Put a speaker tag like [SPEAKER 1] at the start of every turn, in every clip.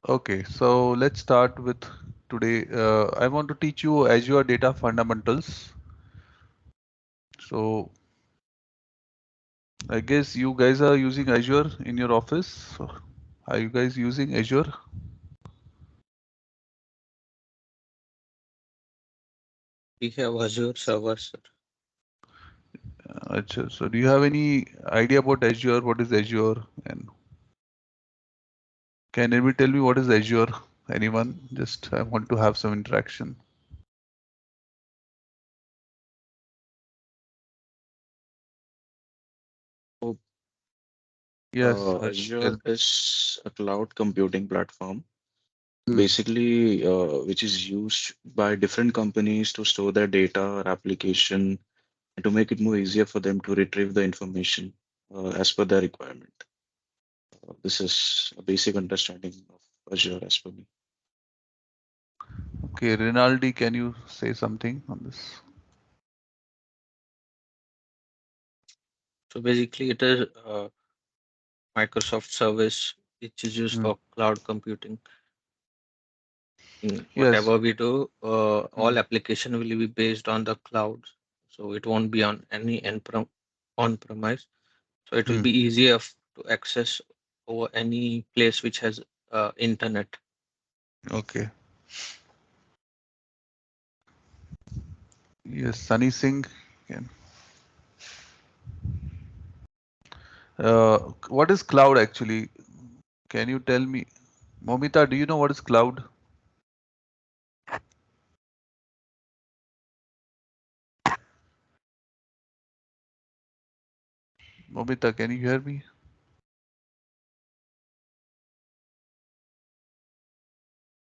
[SPEAKER 1] Okay, so let's start with today. I want to teach you Azure Data Fundamentals. So I guess you guys are using Azure in your office. So are you guys using Azure?
[SPEAKER 2] We have Azure servers, sir.
[SPEAKER 1] So do you have any idea about Azure? What is Azure? And can anybody tell me what is Azure? Anyone? Just I want to have some interaction.
[SPEAKER 2] So,
[SPEAKER 1] Yes,
[SPEAKER 2] Azure
[SPEAKER 1] tell.
[SPEAKER 2] is a cloud computing platform,
[SPEAKER 1] Hmm.
[SPEAKER 2] basically, which is used by different companies to store their data or application and to make it more easier for them to retrieve the information as per their requirement. This is a basic understanding of Azure as per me.
[SPEAKER 1] Okay, Rinaldi, can you say something on this?
[SPEAKER 2] So basically, it is Microsoft service which is used
[SPEAKER 1] Hmm.
[SPEAKER 2] for cloud computing.
[SPEAKER 1] Yes.
[SPEAKER 2] Whatever we do,
[SPEAKER 1] Hmm.
[SPEAKER 2] all application will be based on the cloud, so it won't be on any on-premise. So it will
[SPEAKER 1] Hmm.
[SPEAKER 2] be easier to access over any place which has internet.
[SPEAKER 1] Okay. Yes, Sunny Singh. Can. What is cloud actually? Can you tell me? Momita, do you know what is cloud? Momita, can you hear me?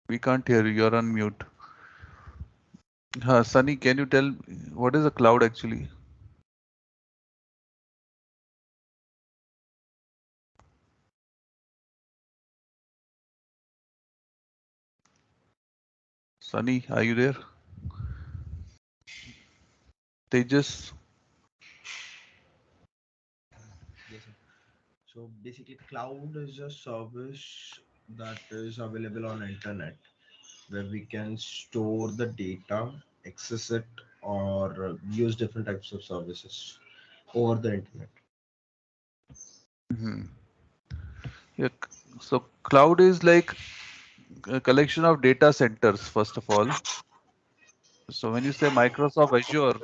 [SPEAKER 1] We can't hear you. You're on mute. Sunny, can you tell what is a cloud actually? Sunny, are you there? Tejas.
[SPEAKER 3] Yes, sir. So basically, cloud is a service that is available on internet where we can store the data, access it, or use different types of services over the internet.
[SPEAKER 1] Hmm. Yeah. So cloud is like a collection of data centers, first of all. So when you say Microsoft Azure,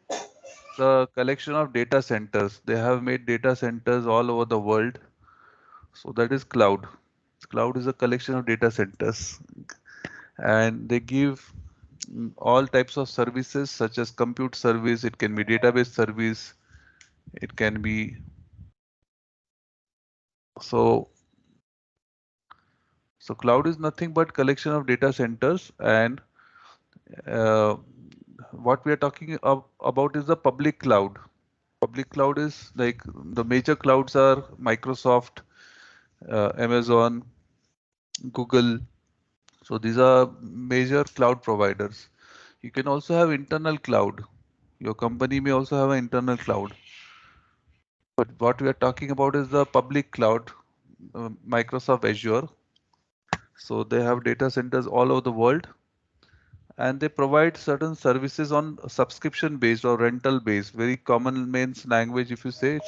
[SPEAKER 1] it's a collection of data centers. They have made data centers all over the world. So that is cloud. Cloud is a collection of data centers, and they give all types of services such as compute service. It can be database service. It can be so. So cloud is nothing but collection of data centers, and uh, what we are talking about is the public cloud. Public cloud is like the major clouds are Microsoft, Amazon, Google. So these are major cloud providers. You can also have internal cloud. Your company may also have an internal cloud. But what we are talking about is the public cloud, Microsoft Azure. So they have data centers all over the world, and they provide certain services on subscription based or rental based. Very common means language, if you say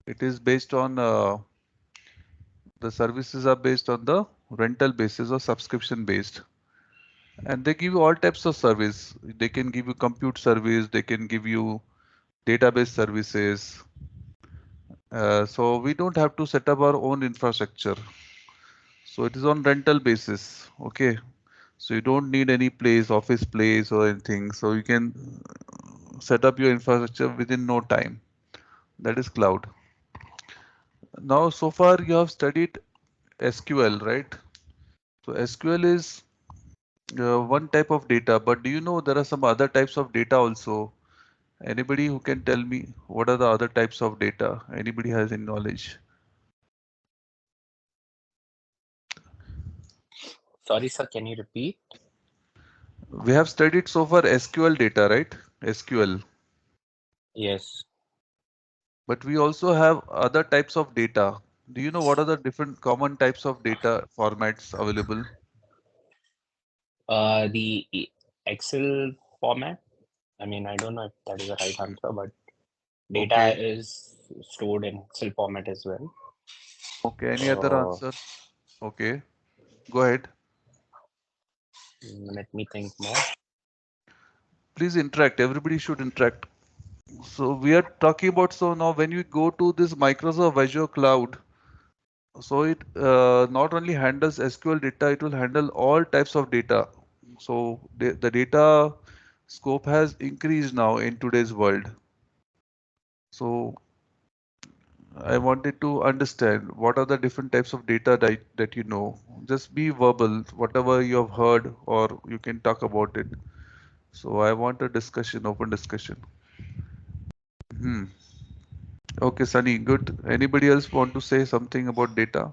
[SPEAKER 1] it is based on the services are based on the rental basis or subscription based. And they give you all types of service. They can give you compute service, they can give you database services. So we don't have to set up our own infrastructure. So it is on rental basis. Okay. So you don't need any place, office place or anything. So you can set up your infrastructure within no time. That is cloud. Now, so far you have studied SQL, right? So SQL is one type of data, but do you know there are some other types of data also? Anybody who can tell me what are the other types of data? Anybody has any knowledge?
[SPEAKER 4] Sorry, sir, can you repeat?
[SPEAKER 1] We have studied so far SQL data, right? SQL.
[SPEAKER 4] Yes.
[SPEAKER 1] but we also have other types of data. Do you know what are the different common types of data formats available?
[SPEAKER 4] The Excel format. I mean, I don't know if that is the right answer, but data
[SPEAKER 1] Okay.
[SPEAKER 4] is stored in Excel format as well.
[SPEAKER 1] Okay. Any other answer? Okay. Go ahead.
[SPEAKER 4] Let me think more.
[SPEAKER 1] Please interact. Everybody should interact. So we are talking about, so now when you go to this Microsoft Azure cloud, so it not only handles SQL data, it will handle all types of data. So the data scope has increased now in today's world. So I wanted to understand what are the different types of data that you know. Just be verbal, whatever you have heard, or you can talk about it. So I want a discussion, open discussion. Hmm. Okay, Sunny, good. Anybody else want to say something about data?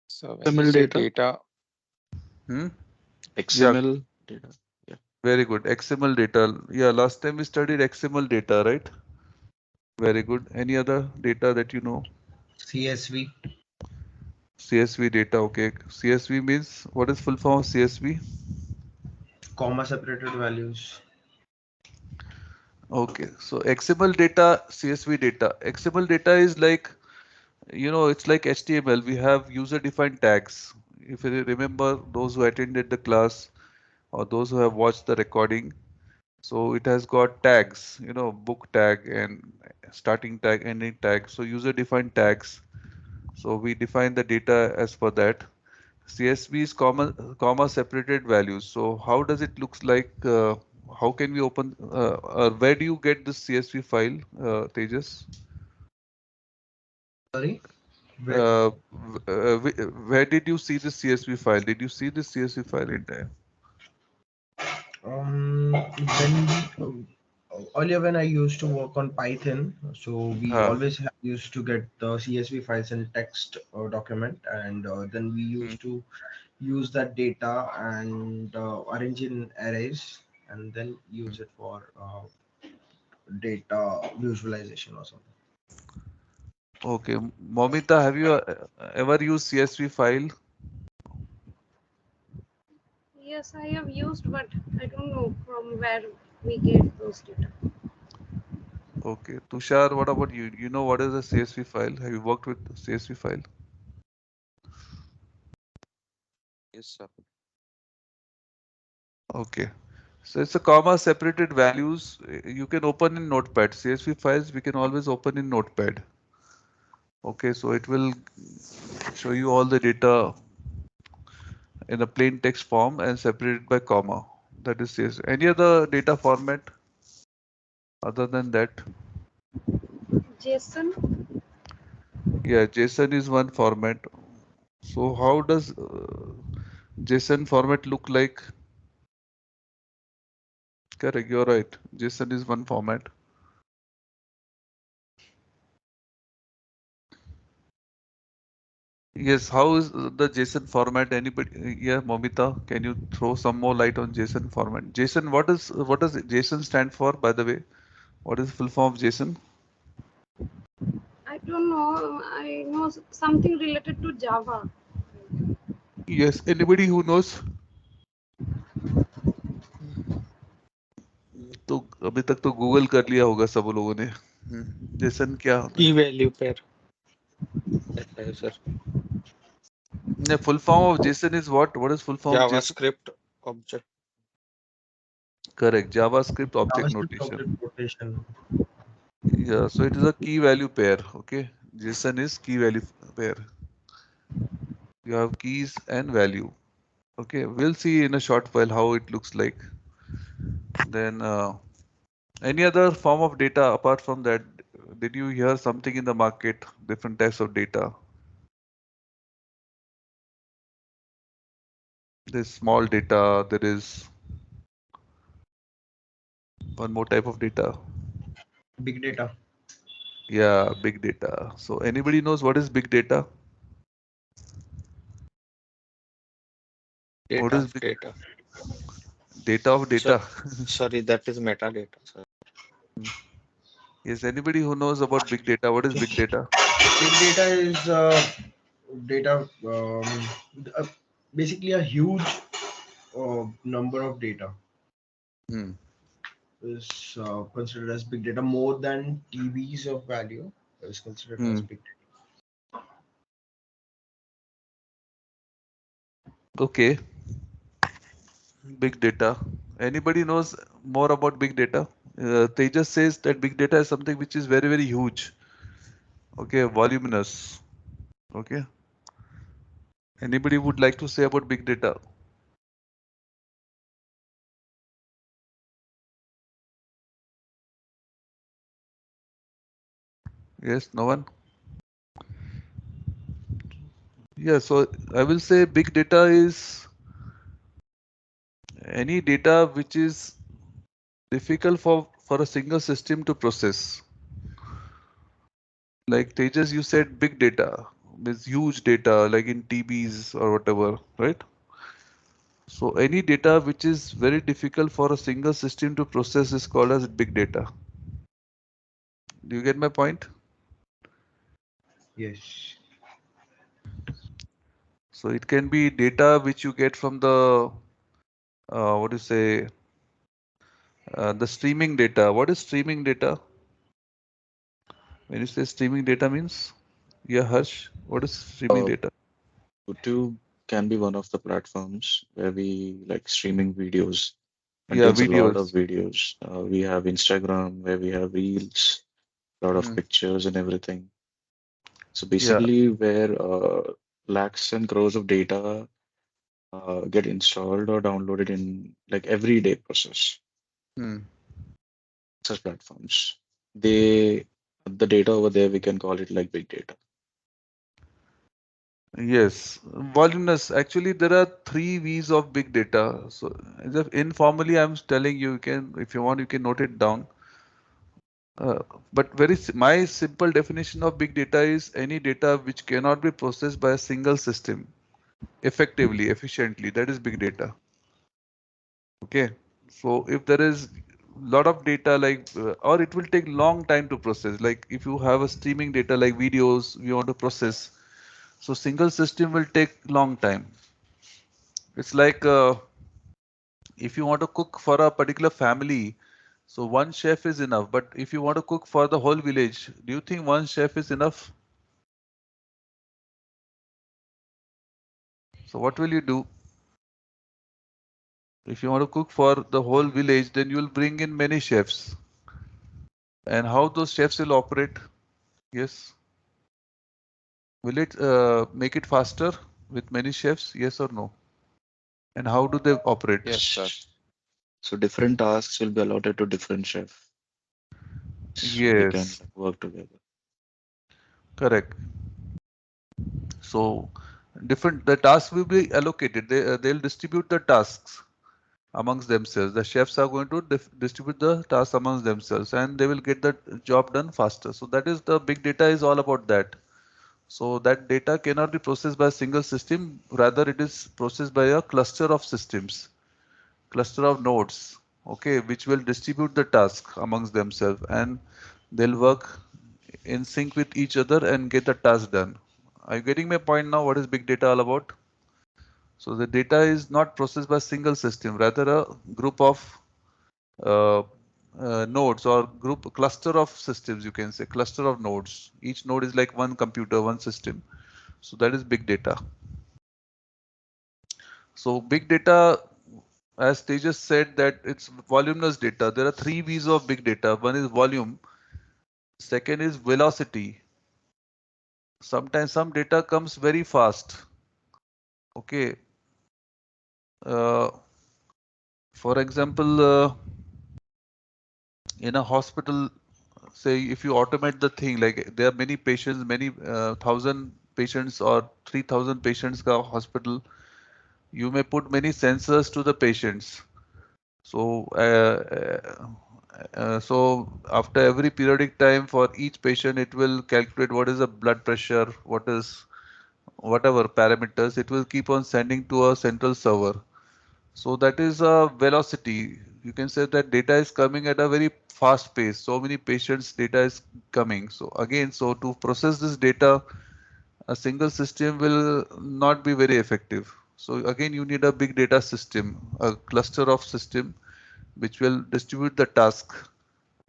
[SPEAKER 5] So when you
[SPEAKER 2] XML
[SPEAKER 5] say
[SPEAKER 2] data,
[SPEAKER 5] data,
[SPEAKER 1] Hmm? Yeah,
[SPEAKER 2] XML data. Yeah.
[SPEAKER 1] very good. XML data. Yeah, last time we studied XML data, right? Very good. Any other data that you know?
[SPEAKER 3] CSV,
[SPEAKER 1] CSV data, okay. CSV means, what is full form of CSV?
[SPEAKER 3] comma separated values.
[SPEAKER 1] Okay, so XML data, CSV data. XML data is like, you know, it's like HTML. We have user defined tags. If you remember those who attended the class or those who have watched the recording, so it has got tags, you know, book tag and starting tag, ending tag. So user defined tags. So we define the data as per that. CSV is comma separated values. So how does it looks like? How can we open? Where do you get this CSV file, Tejas?
[SPEAKER 3] Sorry, where?
[SPEAKER 1] Where did you see the CSV file? Did you see the CSV file in there?
[SPEAKER 3] When earlier when I used to work on Python, so we
[SPEAKER 1] Huh.
[SPEAKER 3] always used to get the CSV files in text document, and then we
[SPEAKER 1] Hmm.
[SPEAKER 3] used to use that data and arrange in arrays, and then use it for data visualization or something.
[SPEAKER 1] Okay, Momita, have you ever used CSV file?
[SPEAKER 6] Yes, I have used, but I don't know from where we get those data.
[SPEAKER 1] Okay, Tushar, what about you? You know what is a CSV file? Have you worked with CSV file?
[SPEAKER 2] Yes, sir.
[SPEAKER 1] Okay. So it's a comma separated values. You can open in Notepad. CSV files we can always open in Notepad. Okay, so it will show you all the data in a plain text form and separated by comma. That is CSV. Any other data format other than that?
[SPEAKER 6] JSON,
[SPEAKER 1] Yeah, JSON is one format. So how does JSON format look like? Correct, you're right. JSON is one format. Yes, how is the JSON format? Anybody? Yeah, Momita, can you throw some more light on JSON format? JSON, what does JSON stand for, by the way? What is full form of JSON?
[SPEAKER 6] I don't know. I know something related to Java.
[SPEAKER 1] Yes, anybody who knows? तो अभी तक तो Google कर लिया होगा सब लोगों ने। JSON क्या होता
[SPEAKER 5] key
[SPEAKER 1] है?
[SPEAKER 5] value pair रहता है sir.
[SPEAKER 1] The full form of JSON is what? What is full form of JSON?
[SPEAKER 5] JavaScript object.
[SPEAKER 1] Correct, JavaScript object
[SPEAKER 3] JavaScript
[SPEAKER 1] notation.
[SPEAKER 3] object notation.
[SPEAKER 1] Yeah, so it is a key value pair. Okay, JSON is key value pair. You have keys and value. Okay, we'll see in a short while how it looks like. Then any other form of data apart from that? Did you hear something in the market? Different types of data. There's small data. There is one more type of data.
[SPEAKER 3] Big data.
[SPEAKER 1] Yeah, big data. So anybody knows what is big data? What
[SPEAKER 5] Data
[SPEAKER 1] is
[SPEAKER 5] of
[SPEAKER 1] big?
[SPEAKER 5] data.
[SPEAKER 1] Data of data.
[SPEAKER 5] Sorry, that is metadata, sir.
[SPEAKER 1] Is anybody who knows about big data? What is big data?
[SPEAKER 3] Big data is data, basically a huge number of data
[SPEAKER 1] Hmm.
[SPEAKER 3] is considered as big data. More than TBs of value is considered as
[SPEAKER 1] Hmm.
[SPEAKER 3] big data.
[SPEAKER 1] Okay. Big data. Anybody knows more about big data? Tejas says that big data is something which is very, very huge. Okay, voluminous. Okay. Anybody would like to say about big data? Yes, no one? Yeah, so I will say big data is any data which is difficult for a single system to process. Like Tejas, you said big data, this huge data like in TBs or whatever, right? So any data which is very difficult for a single system to process is called as big data. Do you get my point?
[SPEAKER 3] Yes.
[SPEAKER 1] So it can be data which you get from the what do you say, the streaming data. What is streaming data? When you say streaming data means, yeah, Harsh, what is streaming
[SPEAKER 2] Uh,
[SPEAKER 1] data?
[SPEAKER 2] YouTube can be one of the platforms where we like streaming videos,
[SPEAKER 1] Yeah,
[SPEAKER 2] contains a lot of
[SPEAKER 1] videos.
[SPEAKER 2] videos. We have Instagram where we have reels, a lot of
[SPEAKER 1] Hmm.
[SPEAKER 2] pictures and everything. So
[SPEAKER 1] Yeah.
[SPEAKER 2] basically, where lakhs and crores of data get installed or downloaded in like everyday process,
[SPEAKER 1] Hmm.
[SPEAKER 2] such platforms. They the data over there we can call it like big data.
[SPEAKER 1] Yes, voluminous. Actually, there are three V's of big data. So, as if informally, I'm telling you, you can, if you want, you can note it down. Uh, but my simple definition of big data is any data which cannot be processed by a single system effectively, efficiently. That is big data. Okay. So, if there is lot of data like, or it will take long time to process. Like if you have a streaming data like videos, you want to process. So, single system will take long time. It's like if you want to cook for a particular family, so one chef is enough. But if you want to cook for the whole village, do you think one chef is enough? So what will you do? If you want to cook for the whole village, then you will bring in many chefs. And how those chefs will operate? Yes. Will it make it faster with many chefs? Yes or no? And how do they operate?
[SPEAKER 5] Yes, sir.
[SPEAKER 2] So different tasks will be allotted to different chefs. So they can
[SPEAKER 1] Yes,
[SPEAKER 2] work together.
[SPEAKER 1] correct. So different the tasks will be allocated. They'll distribute the tasks amongst themselves. The chefs are going to distribute the tasks amongst themselves and they will get the job done faster. So that is the big data is all about that. So that data cannot be processed by a single system, rather it is processed by a cluster of systems, cluster of nodes, okay, which will distribute the task amongst themselves and they'll work in sync with each other and get the task done. Are you getting my point now? What is big data all about? So the data is not processed by a single system, rather a group of uh, nodes or group cluster of systems, you can say cluster of nodes. Each node is like one computer, one system. So that is big data. So big data, as Tejas said, that it's voluminous data. There are three V's of big data. One is volume. Second is velocity. Sometimes some data comes very fast. Okay. Uh, for example, in a hospital, say if you automate the thing, like there are many patients, many thousand patients or 3,000 patients ka hospital, you may put many sensors to the patients. So, so after every periodic time for each patient, it will calculate what is the blood pressure, what is whatever parameters, it will keep on sending to a central server. So that is a velocity. You can say that data is coming at a very fast pace. So many patients data is coming. So again, so to process this data, a single system will not be very effective. So again, you need a big data system, a cluster of system which will distribute the task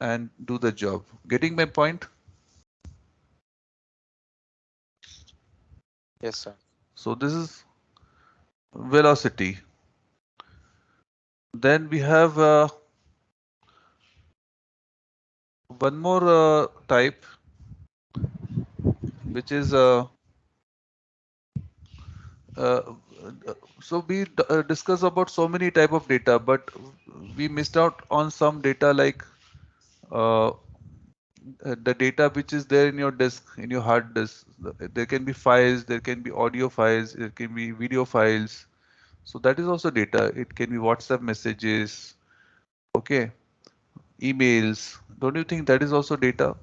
[SPEAKER 1] and do the job. Getting my point?
[SPEAKER 5] Yes, sir.
[SPEAKER 1] So this is velocity. Then we have one more type, which is uh, so we discuss about so many type of data, but we missed out on some data like uh, the data which is there in your disk, in your hard disk. There can be files, there can be audio files, there can be video files. So that is also data. It can be WhatsApp messages, okay, emails. Don't you think that is also data?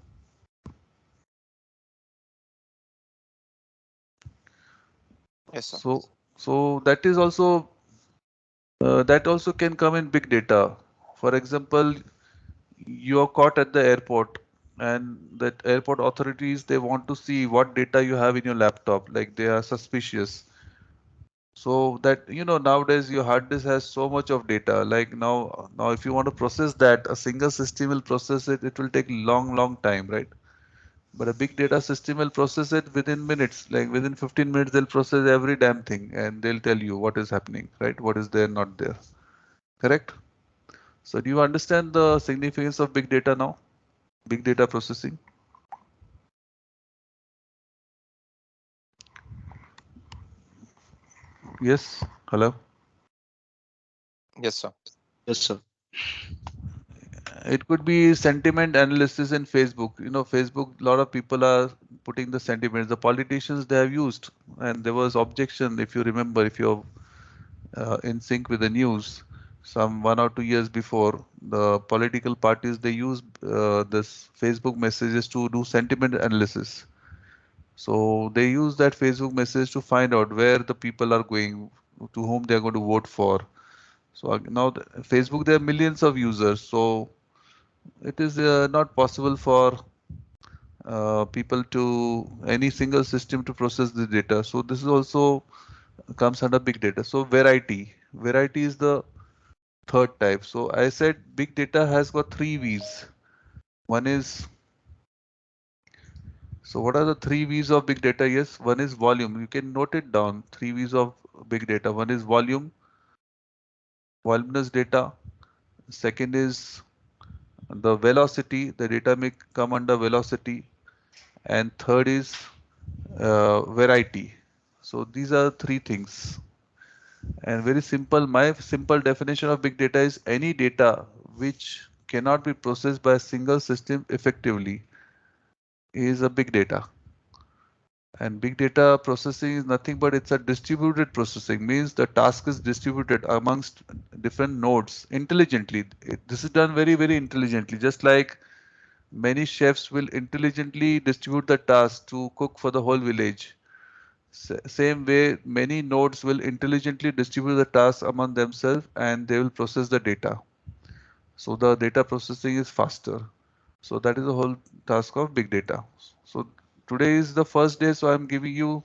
[SPEAKER 5] Yes, sir.
[SPEAKER 1] So that is also that also can come in big data. For example, you are caught at the airport and that airport authorities, they want to see what data you have in your laptop, like they are suspicious. So that, you know, nowadays your hard disk has so much of data. Like now if you want to process that, a single system will process it. It will take long time, right? But a big data system will process it within minutes. Like within 15 minutes, they'll process every damn thing and they'll tell you what is happening, right? What is there, not there. Correct? So do you understand the significance of big data now? Big data processing? Yes. Hello.
[SPEAKER 5] Yes, sir.
[SPEAKER 2] Yes, sir.
[SPEAKER 1] It could be sentiment analysis in Facebook. You know, Facebook, a lot of people are putting the sentiments. The politicians they have used, and there was objection. If you remember, if you're in sync with the news, some 1 or 2 years before, the political parties they use this Facebook messages to do sentiment analysis. So they use that Facebook message to find out where the people are going, to whom they are going to vote for. So now Facebook, there are millions of users. So it is not possible for people to any single system to process the data. So this is also comes under big data. So variety is the third type. So I said big data has got three V's. One is, so what are the three V's of big data? Yes, one is volume. You can note it down. Three V's of big data. One is volume, voluminous data. Second is the velocity. The data may come under velocity. And third is variety. So these are three things. And very simple, my simple definition of big data is any data which cannot be processed by a single system effectively is a big data. And big data processing is nothing but it's a distributed processing, means the task is distributed amongst different nodes intelligently. This is done very intelligently, just like many chefs will intelligently distribute the task to cook for the whole village. Same way, many nodes will intelligently distribute the tasks among themselves and they will process the data. So the data processing is faster. So that is the whole task of big data. So today is the first day, so I'm giving you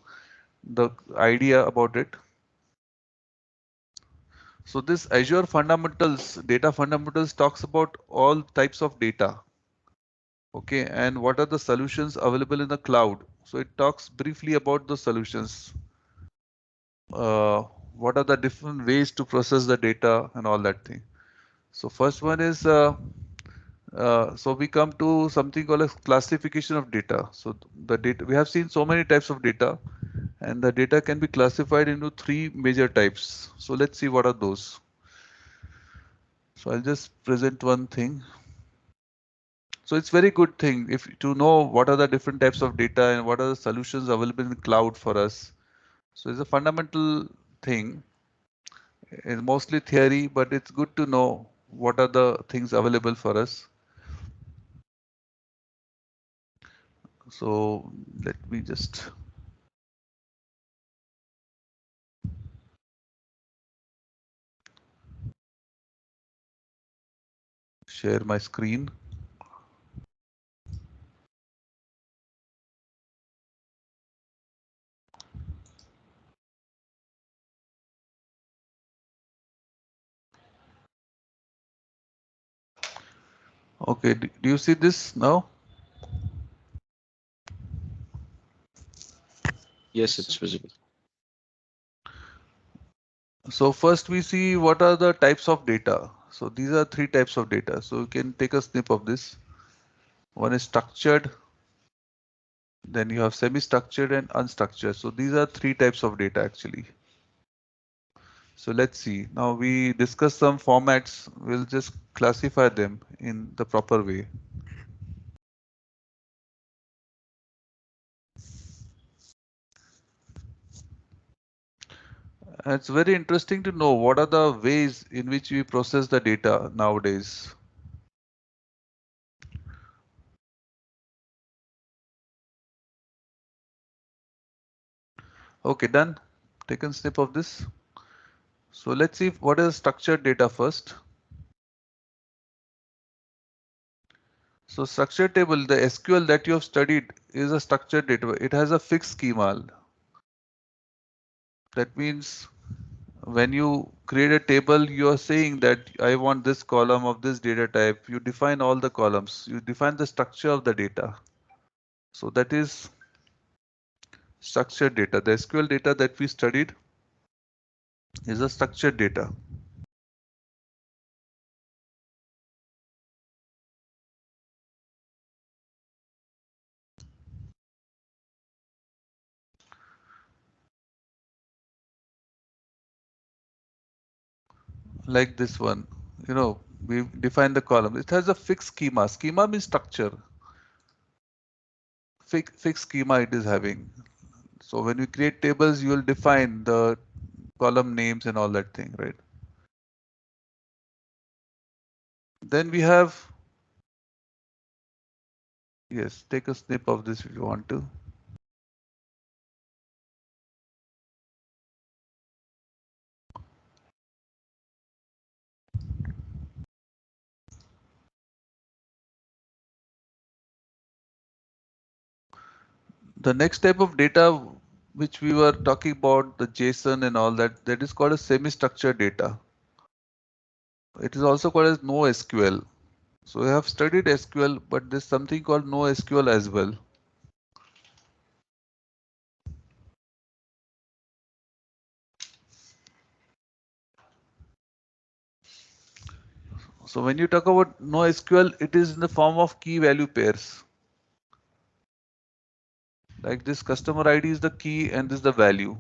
[SPEAKER 1] the idea about it. So this Azure fundamentals, data fundamentals talks about all types of data. Okay, and what are the solutions available in the cloud? So it talks briefly about the solutions. uh, what are the different ways to process the data and all that thing. So first one is, so we come to something called as classification of data. So the data, we have seen so many types of data and the data can be classified into three major types. So let's see what are those. So I'll just present one thing. So it's very good thing if to know what are the different types of data and what are the solutions available in the cloud for us. So it's a fundamental thing. It's mostly theory, but it's good to know what are the things available for us. So let me just. share my screen. Okay, do you see this now?
[SPEAKER 2] Yes, it's visible.
[SPEAKER 1] So first we see what are the types of data. So these are 3 types of data. So you can take a snip of this. One is structured, then you have semi-structured and unstructured. So these are 3 types of data actually. So let's see. Now we discuss some formats. We'll just classify them in the proper way. And it's very interesting to know what are the ways in which we process the data nowadays. Okay, done. Take a snip of this. So let's see what is structured data first. So structured table, the SQL that you have studied is a structured data. It has a fixed schema. That means when you create a table, you are saying that I want this column of this data type. You define all the columns. You define the structure of the data. So that is structured data. The SQL data that we studied is a structured data. Like this one, we define the column. It has a fixed schema. Schema means structure. Fixed schema it is having. So when we create tables, you will define the column names and all that thing, right? Then we have, yes, take a snip of this if you want to. The next type of data which we were talking about, the JSON and all that, that is called a semi-structured data. It is also called as NoSQL. So we have studied SQL, but there's something called NoSQL as well. So when you talk about NoSQL, it is in the form of key value pairs. Like this customer ID is the key and this is the value.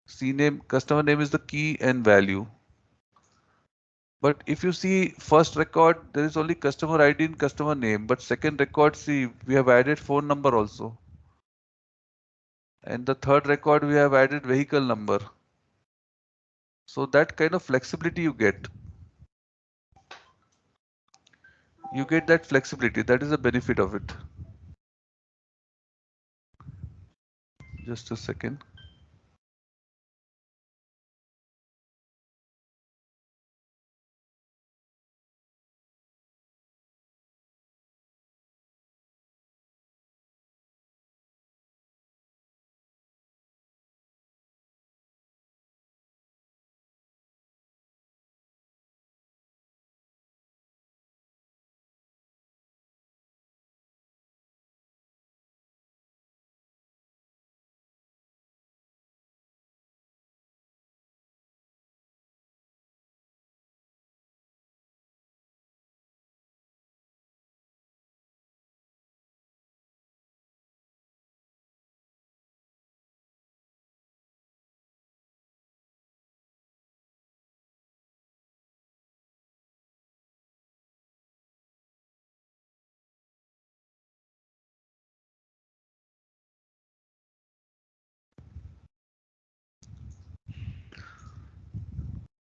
[SPEAKER 1] CNAME, customer name is the key and value. But if you see first record, there is only customer ID and customer name. But second record, see, we have added phone number also. And the third record, we have added vehicle number. So that kind of flexibility you get. You get that flexibility. That is the benefit of it. Just a second.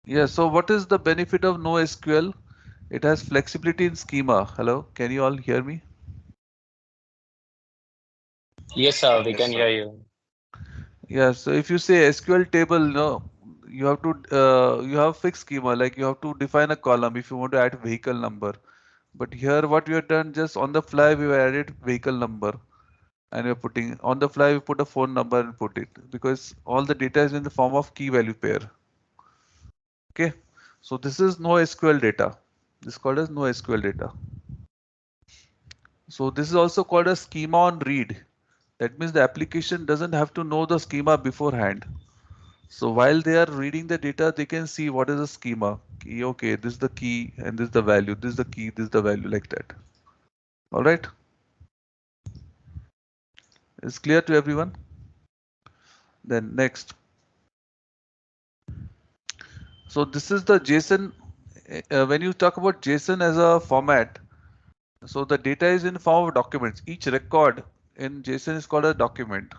[SPEAKER 1] Yeah, so what is the benefit of NoSQL? It has flexibility in schema. Hello, can you all hear me?
[SPEAKER 4] Yes, sir, we
[SPEAKER 2] Yes,
[SPEAKER 4] can
[SPEAKER 2] sir.
[SPEAKER 4] hear you.
[SPEAKER 1] Yeah, so if you say SQL table, no, you have fixed schema, like you have to define a column if you want to add vehicle number. But here what we have done, just on the fly we have added vehicle number, and we're putting on the fly we put a phone number and put it, because all the data is in the form of key value pair. Okay, so this is NoSQL data. This is called as NoSQL data. So this is also called a schema on read. That means the application doesn't have to know the schema beforehand. So while they are reading the data, they can see what is the schema. Okay, this is the key and this is the value. This is the key, this is the value, like that. All right. It's clear to everyone? Then next. So this is the JSON. When you talk about JSON as a format, so the data is in form of documents. Each record in JSON is called a document.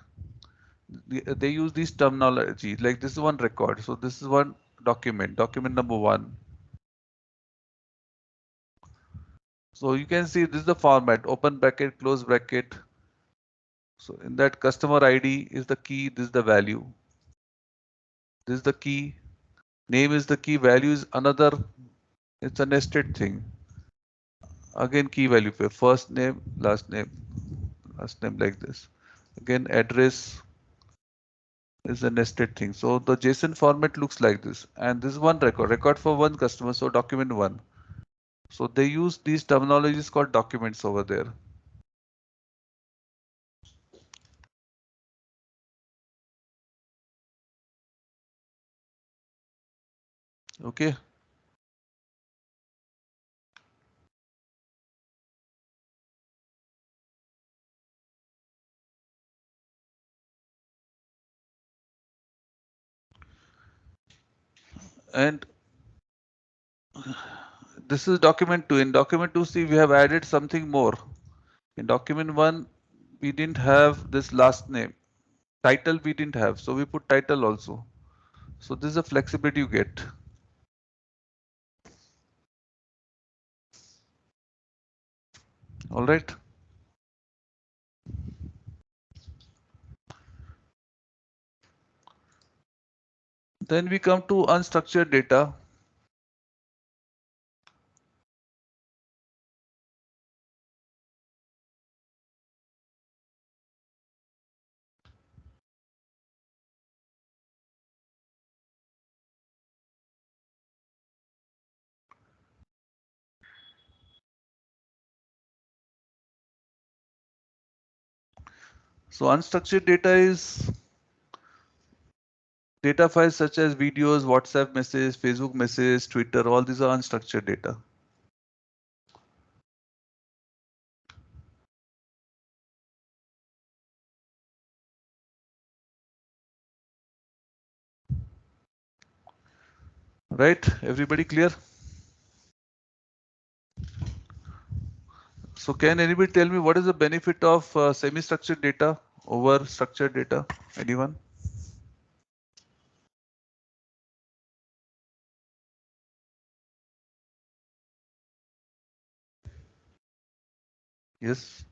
[SPEAKER 1] They use these terminology, like this is one record. So this is one document, document number 1. So you can see this is the format, open bracket, close bracket. So in that customer ID is the key, this is the value. This is the key, name is the key, value is another, it's a nested thing. Again key value pair, first name, last name like this. Again address is a nested thing. So the JSON format looks like this, and this is one record for one customer, so document 1. So they use these terminologies called documents over there. Okay. And this is document 2. In document 2, see, we have added something more. In document 1, we didn't have this last name. Title we didn't have, so we put title also. So this is a flexibility you get. All right. Then we come to unstructured data. So unstructured data is data files such as videos, WhatsApp messages, Facebook messages, Twitter, all these are unstructured data. Right? Everybody clear? So can anybody tell me what is the benefit of semi-structured data over structured data? Anyone? Yes.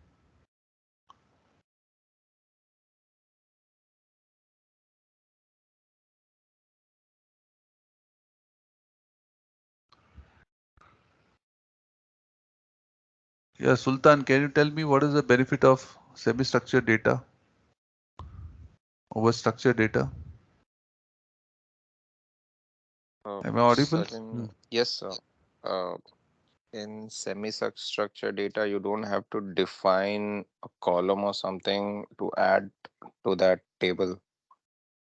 [SPEAKER 1] Yeah, Sultan, can you tell me what is the benefit of semi-structured data over structured data? Am I audible?
[SPEAKER 5] Certain, yes, sir. Uh, in semi-structured data, you don't have to define a column or something to add to that table.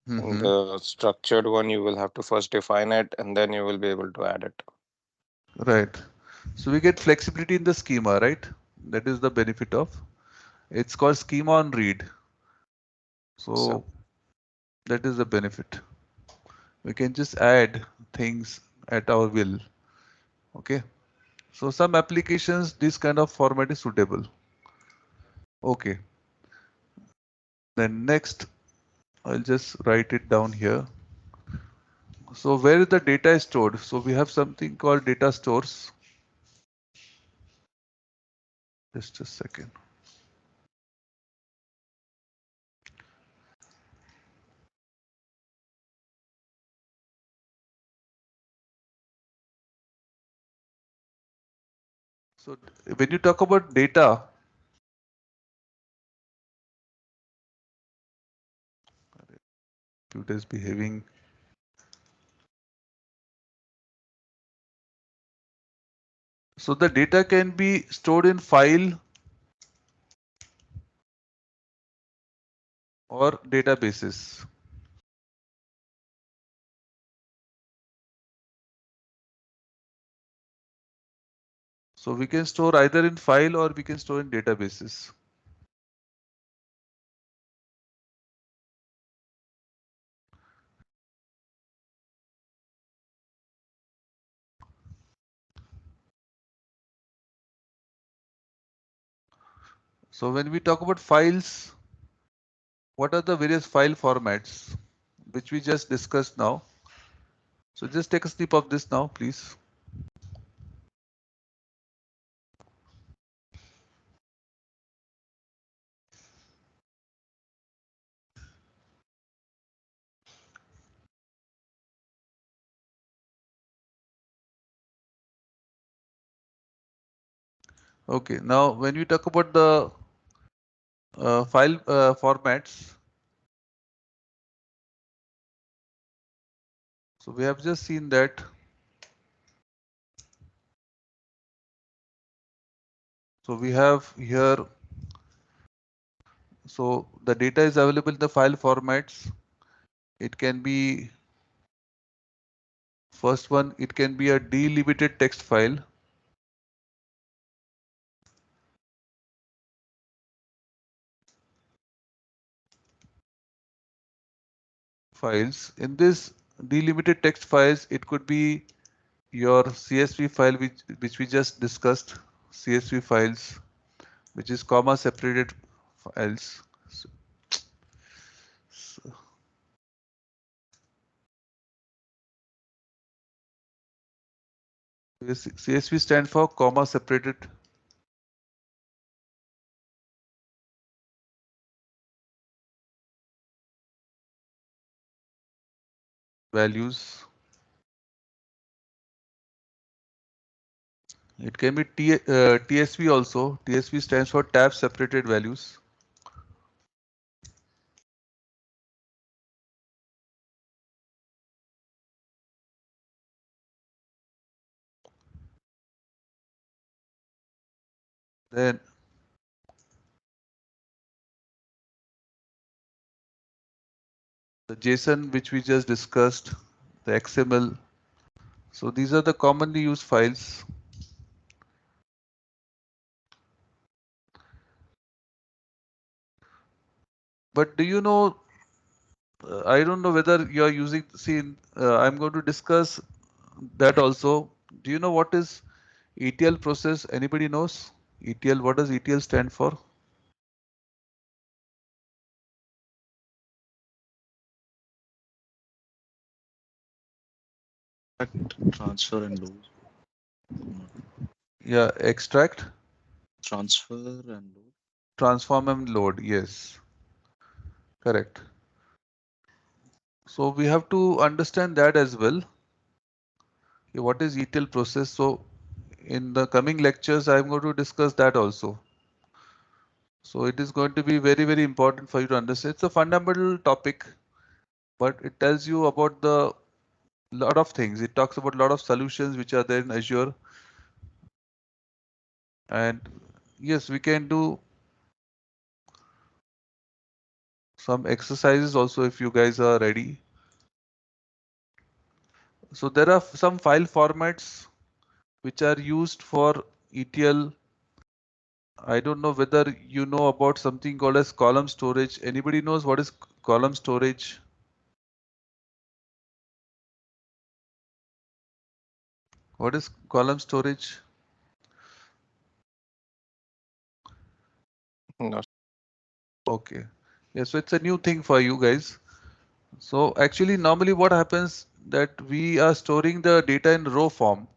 [SPEAKER 5] In the structured one, you will have to first define it and then you will be able to add it.
[SPEAKER 1] Right. So we get flexibility in the schema, right? That is the benefit of. It's called schema on read. So that is the benefit. We can just add things at our will. Okay. So some applications, this kind of format is suitable. Okay. Then next, I'll just write it down here. So where the data is stored? So we have something called data stores. Just a second. So when you talk about data, computer is behaving. So the data can be stored in file or databases. So we can store either in file or we can store in databases. So when we talk about files, what are the various file formats which we just discussed now? So just take a snip of this now, please. Okay, now when we talk about the file formats, so we have just seen that. So we have here, so the data is available in the file formats. It can be, first one, it can be a delimited text file. Files. In this delimited text files, it could be your CSV file, which we just discussed, CSV files, which is comma separated files. So CSV stands for comma separated values. It can be TSV also. TSV stands for tab separated values. Then the JSON, which we just discussed, the XML. So these are the commonly used files. But do you know, I don't know whether you are using, see, I'm going to discuss that also. Do you know what is ETL process? Anybody knows? ETL, what does ETL stand for?
[SPEAKER 2] Transfer and load.
[SPEAKER 1] Yeah, extract,
[SPEAKER 2] Transfer and load.
[SPEAKER 1] transform and load. Yes, correct. So we have to understand that as well. Okay, what is ETL process? So in the coming lectures, I'm going to discuss that also. So it is going to be very, very important for you to understand. It's a fundamental topic, but it tells you about the lot of things. It talks about a lot of solutions which are there in Azure. And yes, we can do some exercises also if you guys are ready. So there are some file formats which are used for ETL. I don't know whether you know about something called as column storage. Anybody knows what is column storage? What is column storage?
[SPEAKER 5] No.
[SPEAKER 1] Okay. Yeah, so it's a new thing for you guys. So actually normally what happens that we are storing the data in raw form,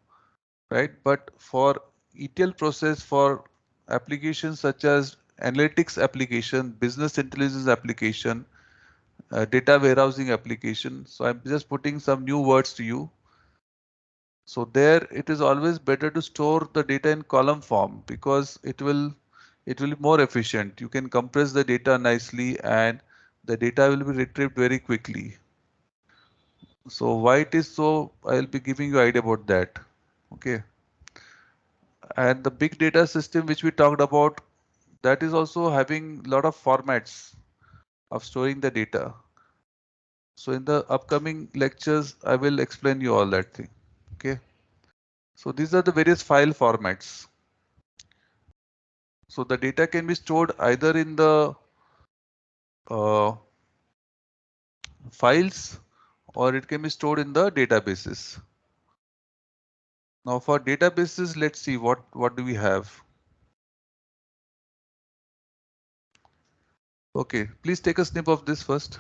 [SPEAKER 1] right? But for ETL process, for applications such as analytics application, business intelligence application, data warehousing application. So I'm just putting some new words to you. So there it is always better to store the data in column form because it will be more efficient. You can compress the data nicely and the data will be retrieved very quickly. So why it is so, I'll be giving you idea about that. Okay. And the big data system which we talked about, that is also having a lot of formats of storing the data. So in the upcoming lectures, I will explain you all that thing. Okay. So these are the various file formats. So the data can be stored either in the uh, files or it can be stored in the databases. Now for databases, let's see what do we have. Okay, please take a snip of this first.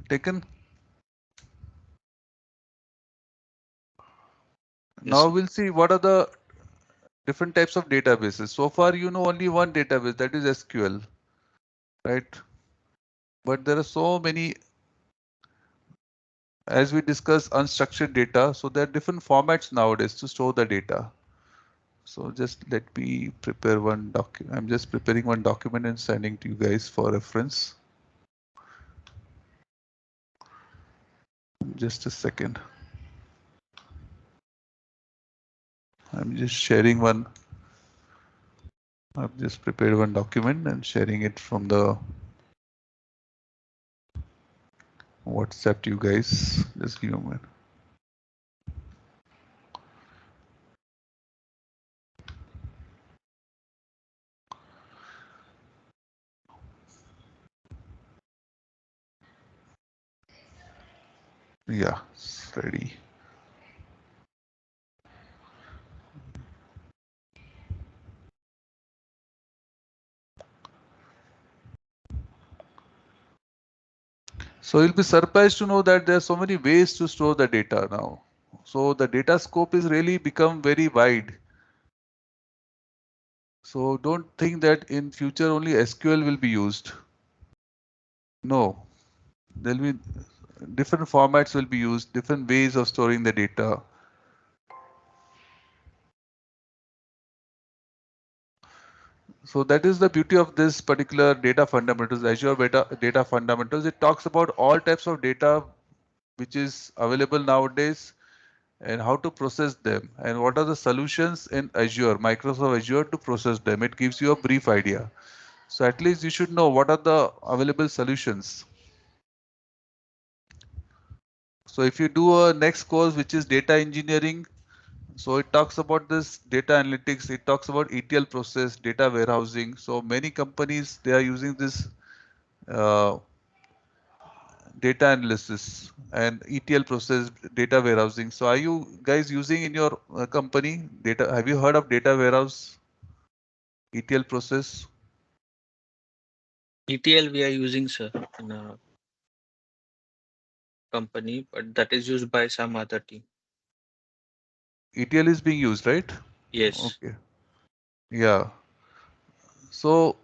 [SPEAKER 1] Taken.
[SPEAKER 2] Yes,
[SPEAKER 1] Now
[SPEAKER 2] sir.
[SPEAKER 1] we'll see what are the different types of databases. So far you know only one database, that is SQL, right? But there are so many, as we discussed, unstructured data. So there are different formats nowadays to store the data. So just let me prepare one document. I'm just preparing one document and sending to you guys for reference. Just a second. I'm just sharing one. I've just prepared one document and sharing it from the WhatsApp to you guys. Just give me a minute. Yeah, it's ready. So you'll be surprised to know that there are so many ways to store the data now. So the data scope is really become very wide. So don't think that in future only SQL will be used. No, there'll be different formats will be used, different ways of storing the data. So that is the beauty of this particular data fundamentals, Azure data fundamentals. It talks about all types of data which is available nowadays and how to process them and what are the solutions in Azure, Microsoft Azure to process them. It gives you a brief idea. So at least you should know what are the available solutions. So if you do a next course which is data engineering, so it talks about this data analytics, it talks about ETL process, data warehousing. So many companies, they are using this uh, data analysis and ETL process, data warehousing. So are you guys using in your company data? Have you heard of data warehouse, ETL process?
[SPEAKER 7] ETL we are using, sir, in a company, but that is used by some other team.
[SPEAKER 1] ETL is being used, right?
[SPEAKER 7] Yes.
[SPEAKER 1] Okay. Yeah. So,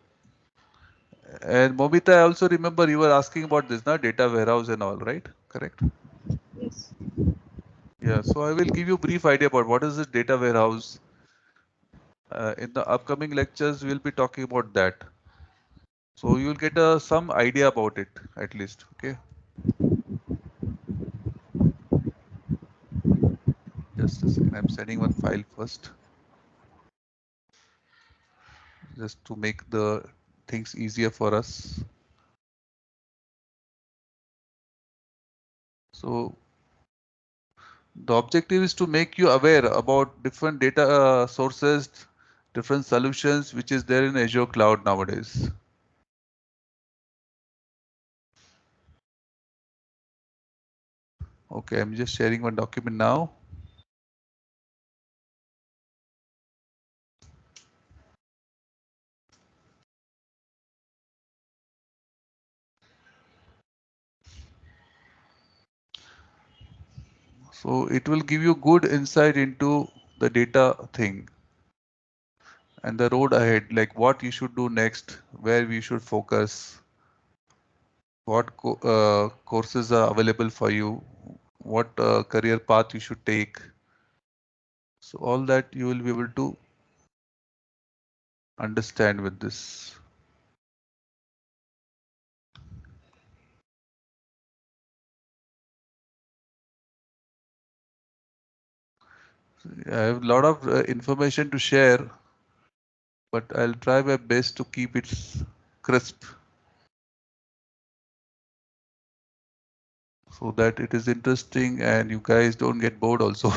[SPEAKER 1] and Momita, I also remember you were asking about this, na, data warehouse and all, right? Correct?
[SPEAKER 6] Yes.
[SPEAKER 1] Yeah. So I will give you a brief idea about what is this data warehouse. In the upcoming lectures, we'll be talking about that. So you'll get some idea about it at least. Okay. Just a second. I'm sending one file first, just to make the things easier for us. So the objective is to make you aware about different data sources, different solutions, which is there in Azure Cloud nowadays. Okay, I'm just sharing one document now. So it will give you good insight into the data thing and the road ahead, like what you should do next, where we should focus, what courses are available for you, what career path you should take. So all that you will be able to understand with this. I have a lot of information to share, but I'll try my best to keep it crisp so that it is interesting and you guys don't get bored also.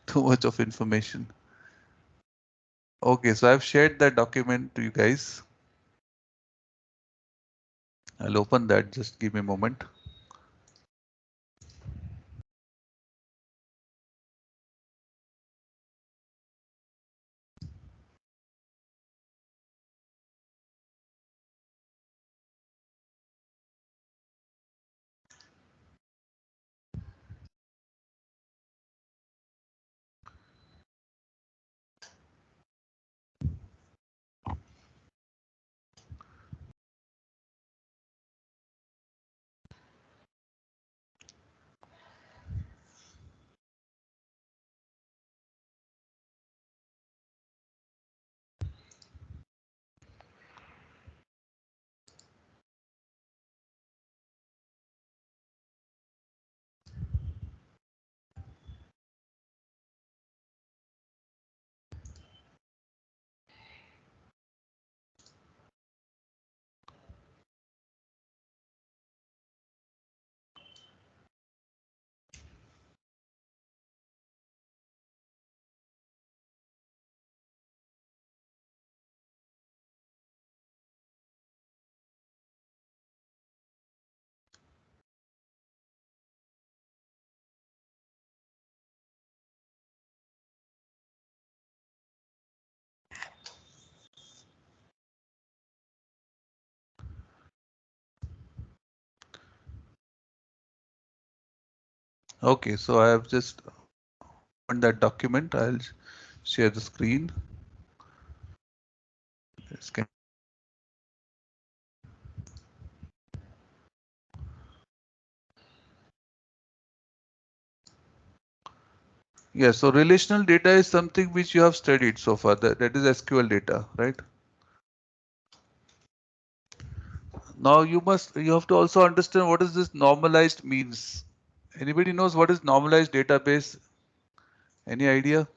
[SPEAKER 1] Too much of information. Okay, so I've shared that document to you guys. I'll open that, just give me a moment. Okay, so I have just opened that document. I'll share the screen. Yeah, so relational data is something which you have studied so far. That is SQL data, right? Now you have to also understand what is this normalized means. Anybody knows what is normalized database? Any idea?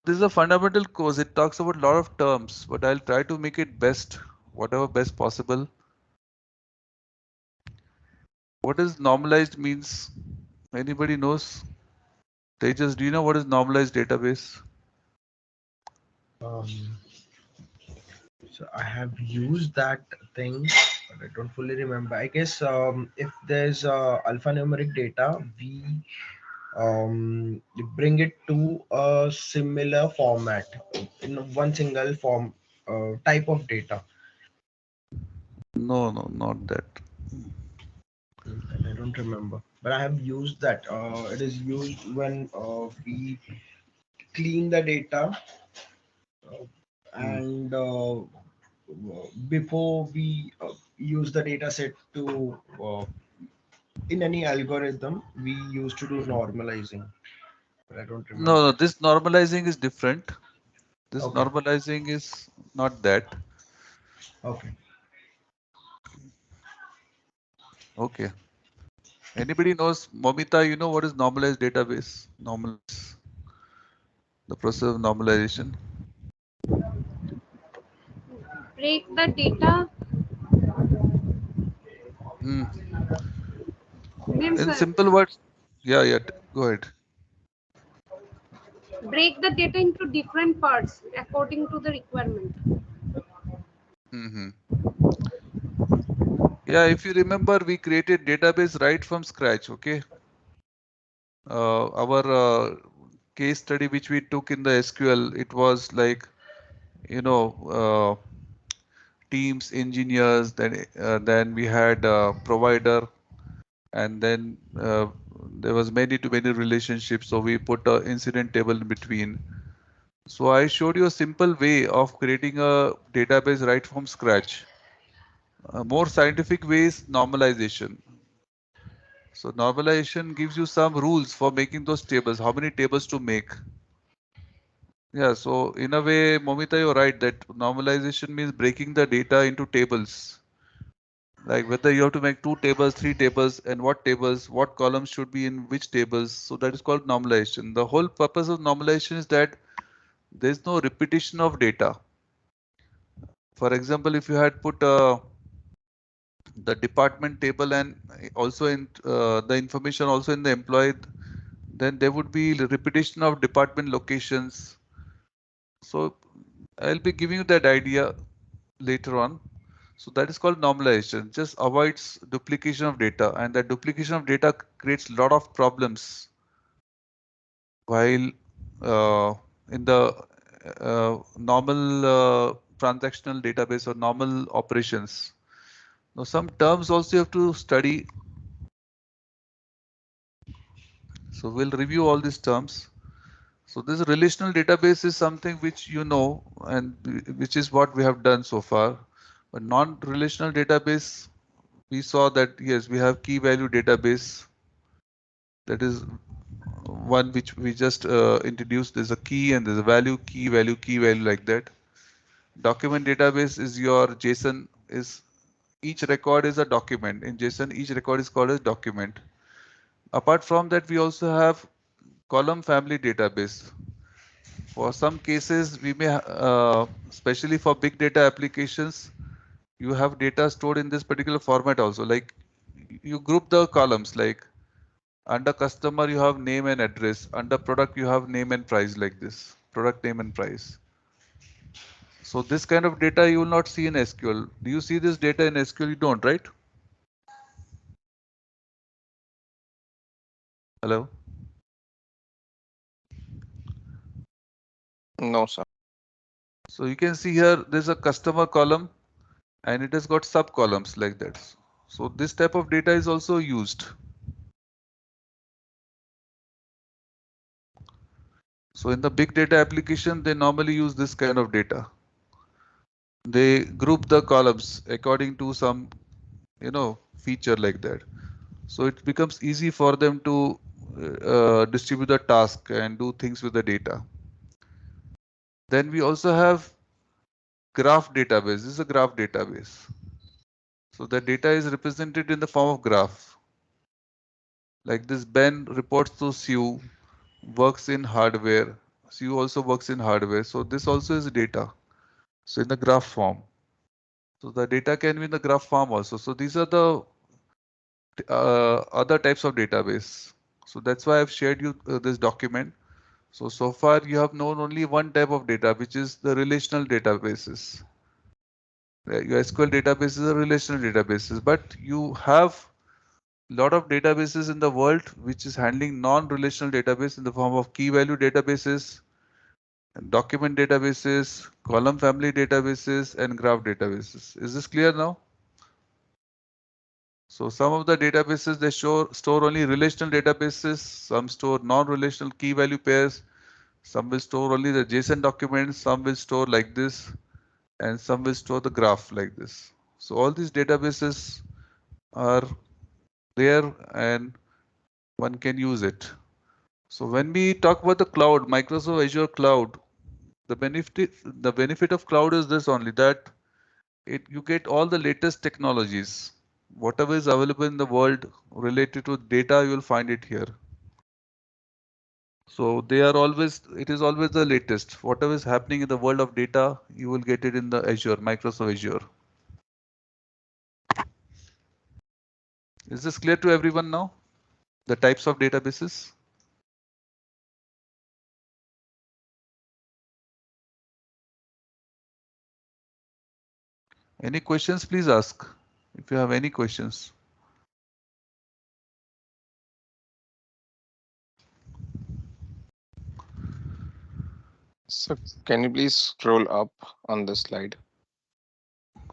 [SPEAKER 1] This is a fundamental course. It talks about a lot of terms, but I'll try to make it best, whatever best possible. What is normalized means? Anybody knows? Tejas, do you know what is normalized database?
[SPEAKER 3] So I have used that thing, but I don't fully remember. I guess if there's alphanumeric data, we bring it to a similar format in one single form type of data.
[SPEAKER 1] No, not that.
[SPEAKER 3] And I don't remember, but I have used that. It is used when we clean the data and before we use the data set to in any algorithm we used to do normalizing, but I don't remember.
[SPEAKER 1] No, this normalizing is different. This
[SPEAKER 3] Okay.
[SPEAKER 1] normalizing is not that.
[SPEAKER 3] Okay.
[SPEAKER 1] Okay. Anybody knows, Momita, you know what is normalized database? Normalize the process of normalization.
[SPEAKER 6] Break the data
[SPEAKER 1] Hmm.
[SPEAKER 6] means
[SPEAKER 1] In simple words, yeah, go ahead.
[SPEAKER 6] break the data into different parts according to the requirement.
[SPEAKER 1] Hmm. Yeah, if you remember, we created database right from scratch. Okay. Our case study which we took in the SQL, it was like, you know, teams, engineers, then we had a provider, and then there was many to many relationships, so we put an incident table in between. So I showed you a simple way of creating a database right from scratch. A more scientific way is normalization. So normalization gives you some rules for making those tables, how many tables to make. Yeah, so in a way, Momita, you're right that normalization means breaking the data into tables. Like whether you have to make 2 tables, 3 tables, and what tables, what columns should be in which tables. So that is called normalization. The whole purpose of normalization is that there is no repetition of data. For example, if you had put the department table and also in the information also in the employee, then there would be repetition of department locations. So I'll be giving you that idea later on. So that is called normalization. Just avoids duplication of data, and that duplication of data creates a lot of problems while in the normal transactional database or normal operations. Now some terms also you have to study. So we'll review all these terms. So this relational database is something which you know, and which is what we have done so far. But non-relational database, we saw that yes, we have key value database. That is one which we just introduced. There's a key and there's a value, key value, key value, like that. Document database is your JSON. Is each record is a document in JSON. Each record is called as document. Apart from that, we also have column family database. For some cases, we may, especially for big data applications, you have data stored in this particular format also. Like you group the columns, like under customer, you have name and address. Under product, you have name and price, like this, product name and price. So this kind of data you will not see in SQL. Do you see this data in SQL? You don't, right? Hello?
[SPEAKER 5] No, sir.
[SPEAKER 1] So you can see here, there's a customer column and it has got sub columns like that. So this type of data is also used. So in the big data application, they normally use this kind of data. They group the columns according to some, feature like that. So it becomes easy for them to distribute the task and do things with the data. Then we also have graph database. This is a graph database. So the data is represented in the form of graph. Like this, Ben reports to Sue, works in hardware. Sue also works in hardware. So this also is data. So in the graph form. So the data can be in the graph form also. So these are the other types of database. So that's why I've shared you this document. So far you have known only one type of data, which is the relational databases. Your SQL databases are relational databases, but you have a lot of databases in the world which is handling non-relational database in the form of key value databases, document databases, column family databases, and graph databases. Is this clear now? So some of the databases, they store only relational databases, some store non-relational key value pairs, some will store only the JSON documents, some will store like this, and some will store the graph like this. So all these databases are there and one can use it. So when we talk about the cloud, Microsoft Azure Cloud, the benefit of cloud is this only, that you get all the latest technologies. Whatever is available in the world related to data, you will find it here. So they are always, it is always the latest. Whatever is happening in the world of data, you will get it in the Azure, Microsoft Azure. Is this clear to everyone now? The types of databases? Any questions, please ask. If you have any questions.
[SPEAKER 5] So can you please scroll up on this slide?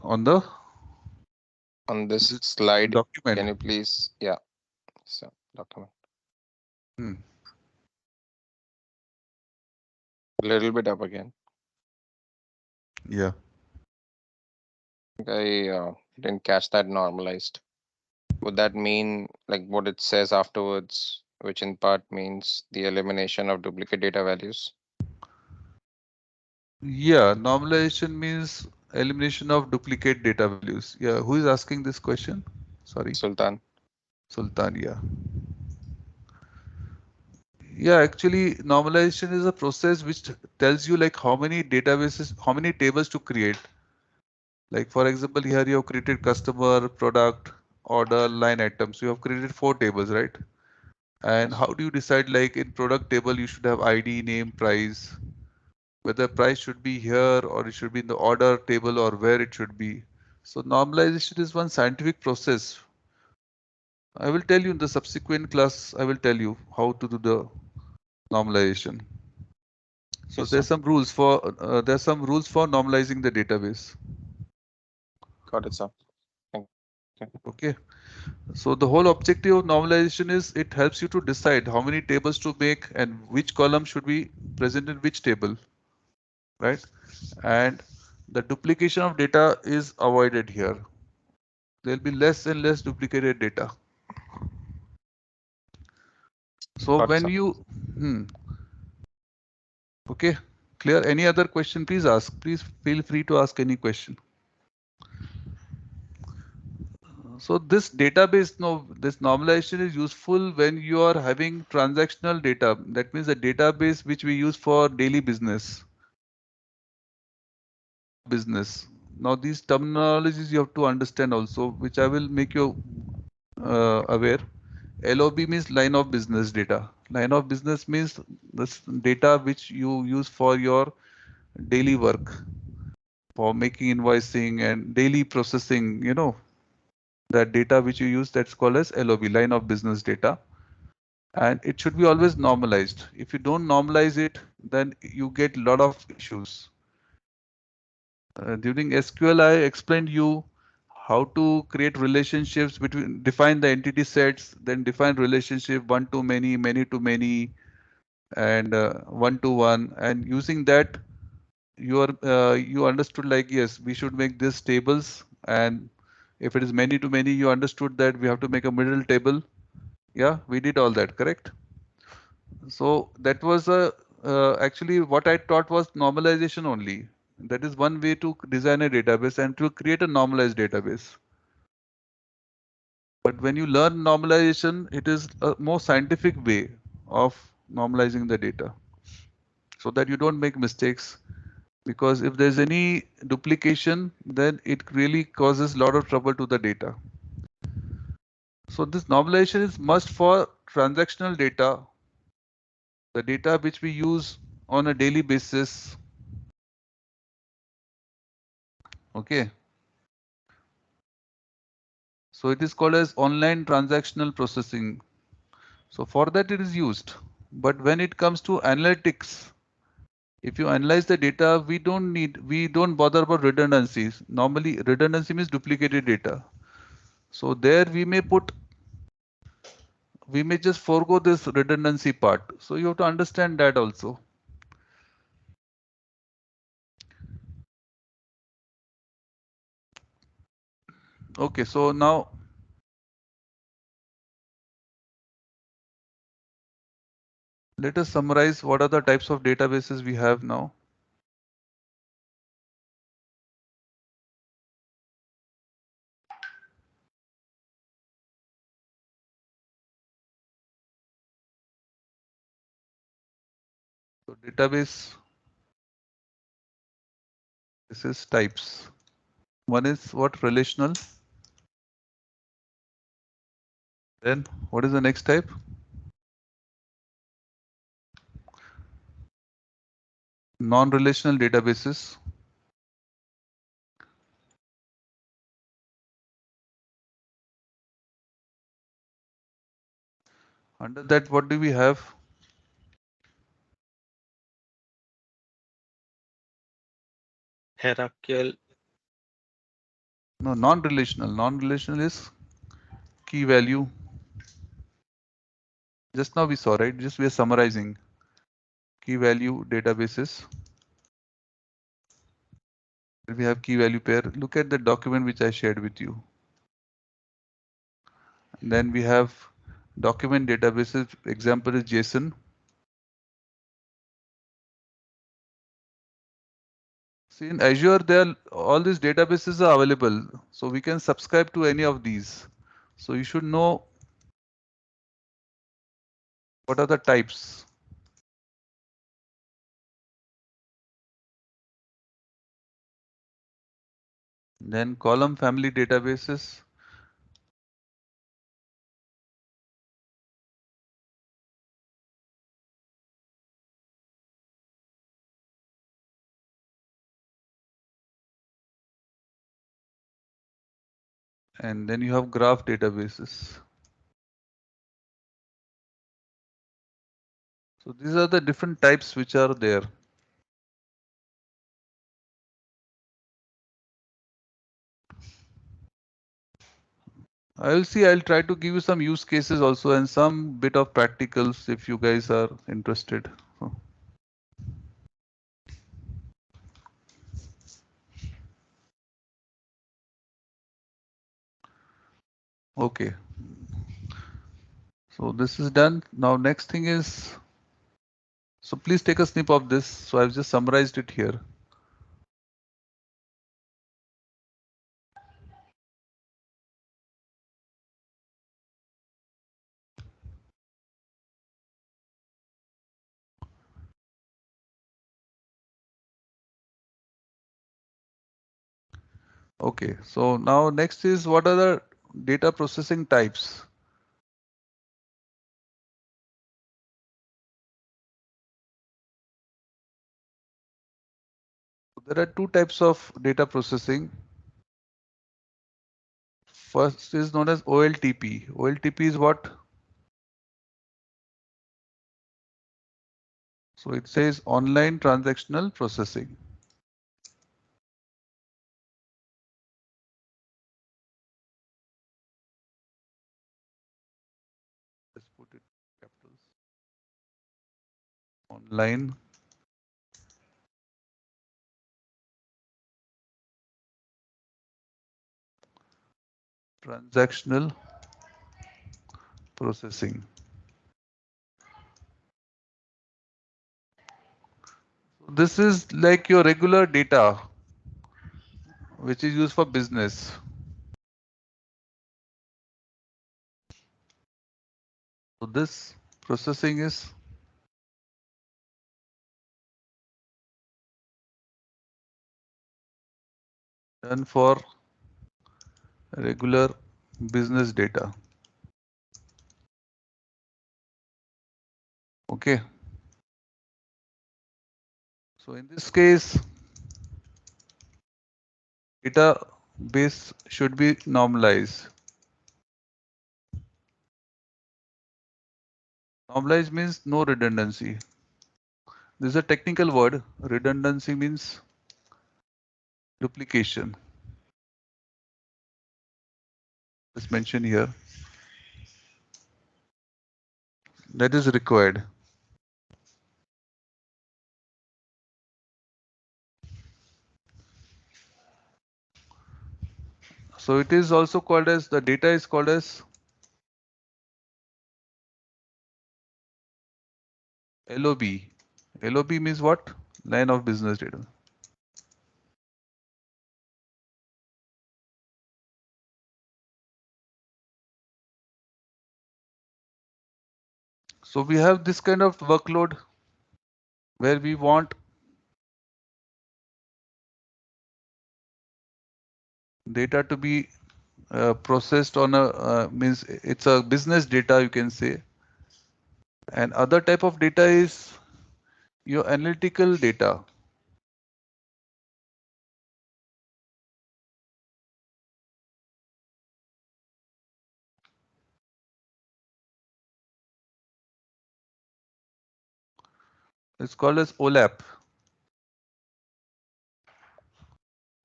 [SPEAKER 1] On the
[SPEAKER 5] On this
[SPEAKER 1] this
[SPEAKER 5] slide,
[SPEAKER 1] document.
[SPEAKER 5] can you please, yeah. So document.
[SPEAKER 1] Hmm.
[SPEAKER 5] A little bit up again.
[SPEAKER 1] Yeah.
[SPEAKER 5] I didn't catch that normalized. Would that mean like what it says afterwards, which in part means the elimination of duplicate data values?
[SPEAKER 1] Yeah, normalization means elimination of duplicate data values. Yeah, who is asking this question? Sorry,
[SPEAKER 5] Sultan.
[SPEAKER 1] Sultan. Yeah. Yeah, actually, normalization is a process which tells you like how many databases, how many tables to create. Like for example, here you have created customer, product, order, line items. You have created 4 tables, right? And
[SPEAKER 5] Yes.
[SPEAKER 1] how do you decide like in product table you should have ID, name, price, whether price should be here or it should be in the order table or where it should be. So normalization is one scientific process. I will tell you in the subsequent class, I will tell you how to do the normalization. So
[SPEAKER 5] Yes, sir.
[SPEAKER 1] there's some rules for normalizing the database.
[SPEAKER 5] Got it, sir. Thank you.
[SPEAKER 1] Okay. So the whole objective of normalization is it helps you to decide how many tables to make and which column should be present in which table, right? And the duplication of data is avoided here. There'll be less and less duplicated data. So
[SPEAKER 5] Got it,
[SPEAKER 1] when
[SPEAKER 5] sir.
[SPEAKER 1] you, okay, clear? Any other question? Please ask. Please feel free to ask any question. So this database, no, this normalization is useful when you are having transactional data. That means the database which we use for daily business. Now these terminologies you have to understand also, which I will make you aware. LOB means line of business data. Line of business means this data which you use for your daily work, for making invoicing and daily processing, you know, that data which you use, that's called as LOB, line of business data. And it should be always normalized. If you don't normalize it, then you get a lot of issues. During SQL, I explained you how to create relationships between, define the entity sets, then define relationship one to many, many to many, and one to one. And using that, you understood like, yes, we should make this tables. And if it is many to many, you understood that we have to make a middle table. Yeah, we did all that, correct? So that was actually what I taught was normalization only. That is one way to design a database and to create a normalized database. But when you learn normalization, it is a more scientific way of normalizing the data so that you don't make mistakes. Because if there's any duplication, then it really causes a lot of trouble to the data. So this normalization is must for transactional data, the data which we use on a daily basis. Okay. So it is called as online transactional processing. So for that it is used. But when it comes to analytics, if you analyze the data, we don't bother about redundancies. Normally redundancy means duplicated data. So there we may just forego this redundancy part. So you have to understand that also. Okay, so now let us summarize what are the types of databases we have now. So database, this is types. One is what? Relational. Then what is the next type? Non-relational databases. Under that, what do we have?
[SPEAKER 7] Hierarchical.
[SPEAKER 1] No, non-relational. Non-relational is key value. Just now we saw, right? Just we are summarizing key value databases. We have key value pair. Look at the document which I shared with you. Then we have document databases. Example is JSON. See, in Azure, all these databases are available. So we can subscribe to any of these. So you should know what are the types. Then column family databases. And then you have graph databases. So these are the different types which are there. I'll try to give you some use cases also and some bit of practicals if you guys are interested. Okay. So this is done. Now next thing is, so please take a snip of this. So I've just summarized it here. Okay, so now next is what are the data processing types? There are two types of data processing. First is known as OLTP. OLTP is what? So it says online transactional processing. Let's put it capitals. Online transactional processing. This is like your regular data, which is used for business. So this processing is done for regular business data. Okay. So in this case, database should be normalized. Normalized means no redundancy. This is a technical word. Redundancy means duplication. It's mentioned here. That is required. So it is also called as, the data is called as LOB. LOB means what? Line of business data. So we have this kind of workload where we want data to be processed on a means it's a business data, you can say. And other type of data is your analytical data. It's called as OLAP.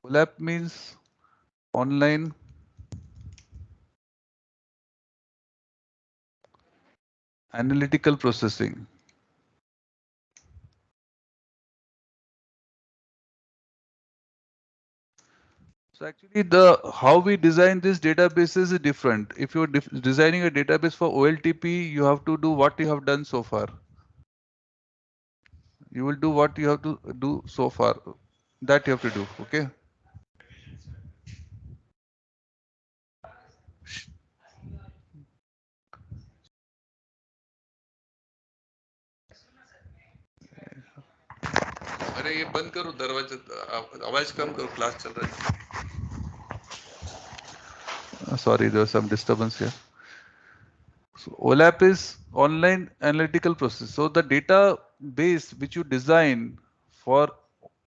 [SPEAKER 1] OLAP means online Analytical processing. So actually how we design this databases is different. If you're designing a database for OLTP, you have to do what you have done so far. You will do what you have to do so far. That you have to do, okay? अरे ये बंद करो दरवाजा, आवाज कम करो, class चल रहा है. Sorry, there was some disturbance here. So OLAP is online analytical process. So the database which you design for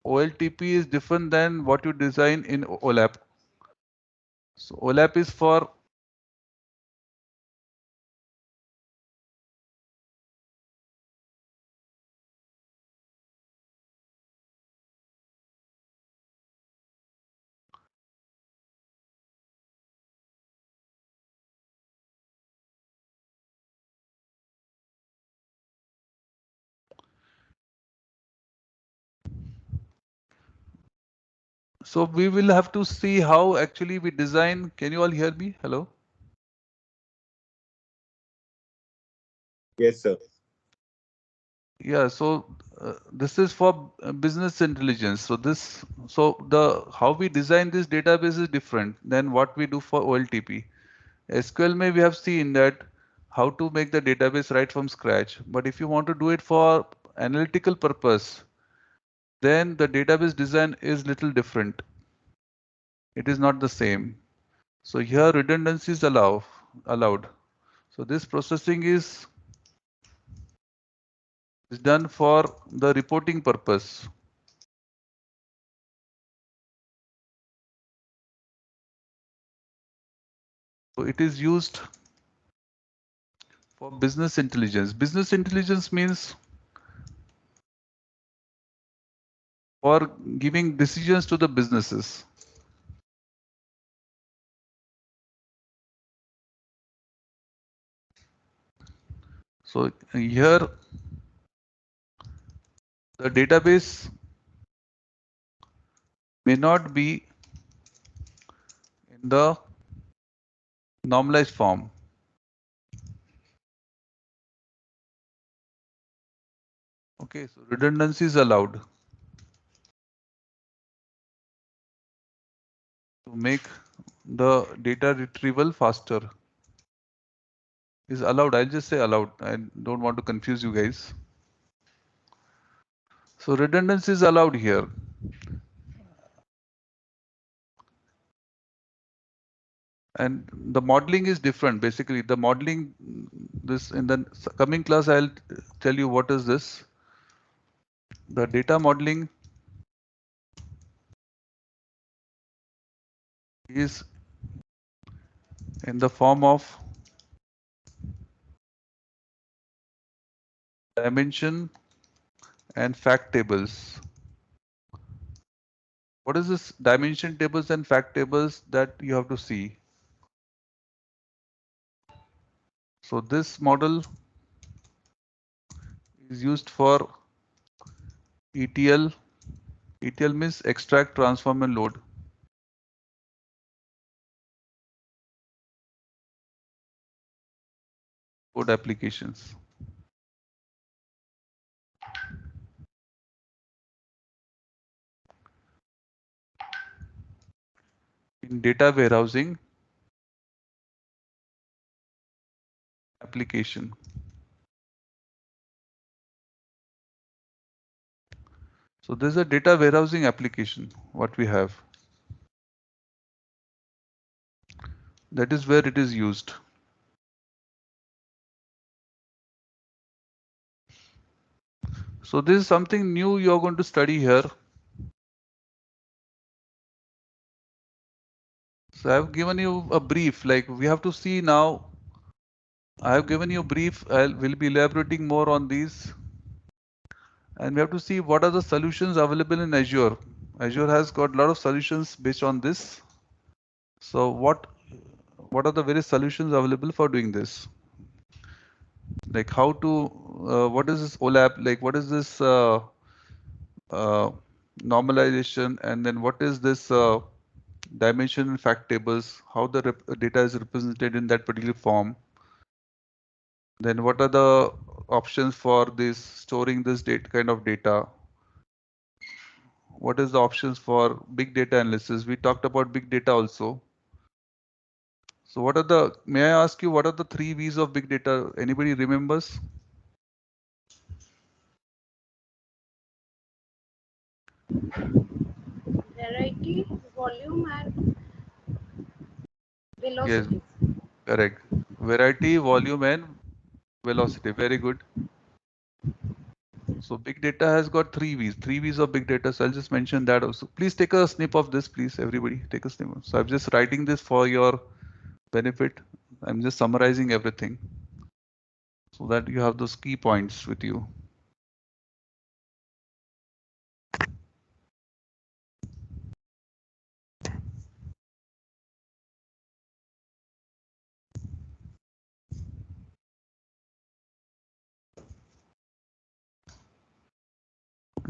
[SPEAKER 1] OLTP is different than what you design in OLAP. So OLAP is for so we will have to see how actually we design. Can you all hear me? Hello?
[SPEAKER 8] Yes, sir.
[SPEAKER 1] Yeah, so this is for business intelligence. So how we design this database is different than what we do for OLTP. SQL may we have seen that how to make the database right from scratch. But if you want to do it for analytical purpose, then the database design is little different. It is not the same. So here redundancy is allowed. So this processing is done for the reporting purpose. So it is used for business intelligence. Business intelligence means for giving decisions to the businesses. So here the database may not be in the normalized form. Okay, so redundancy is allowed to make the data retrieval faster. Is allowed. I'll just say allowed. I don't want to confuse you guys. So redundancy is allowed here. And the modeling is different. Basically, the modeling, this in the coming class, I'll tell you what is this. The data modeling is in the form of dimension and fact tables. What is this dimension tables and fact tables that you have to see? So this model is used for ETL. ETL means extract, transform, and load. Code applications. In data warehousing application. So there's a data warehousing application, what we have. That is where it is used. So this is something new you're going to study here. So I've given you a brief, like we have to see now. I have given you a brief. Will be elaborating more on these. And we have to see what are the solutions available in Azure. Azure has got a lot of solutions based on this. So what are the various solutions available for doing this? like how to, what is this OLAP, like what is this normalization, and then what is this dimension and fact tables, how the data is represented in that particular form. Then what are the options for this storing this data kind of data? What is the options for big data analysis? We talked about big data also. So what are the, may I ask you, what are the 3 V's of big data? Anybody remembers?
[SPEAKER 6] Variety, volume, and
[SPEAKER 1] Yes,
[SPEAKER 6] velocity.
[SPEAKER 1] correct. Variety, volume, and velocity. Very good. So big data has got 3 V's, 3 V's of big data. So I'll just mention that also. Please take a snip of this, please, everybody. Take a snip. So I'm just writing this for your benefit. I'm just summarizing everything so that you have those key points with you.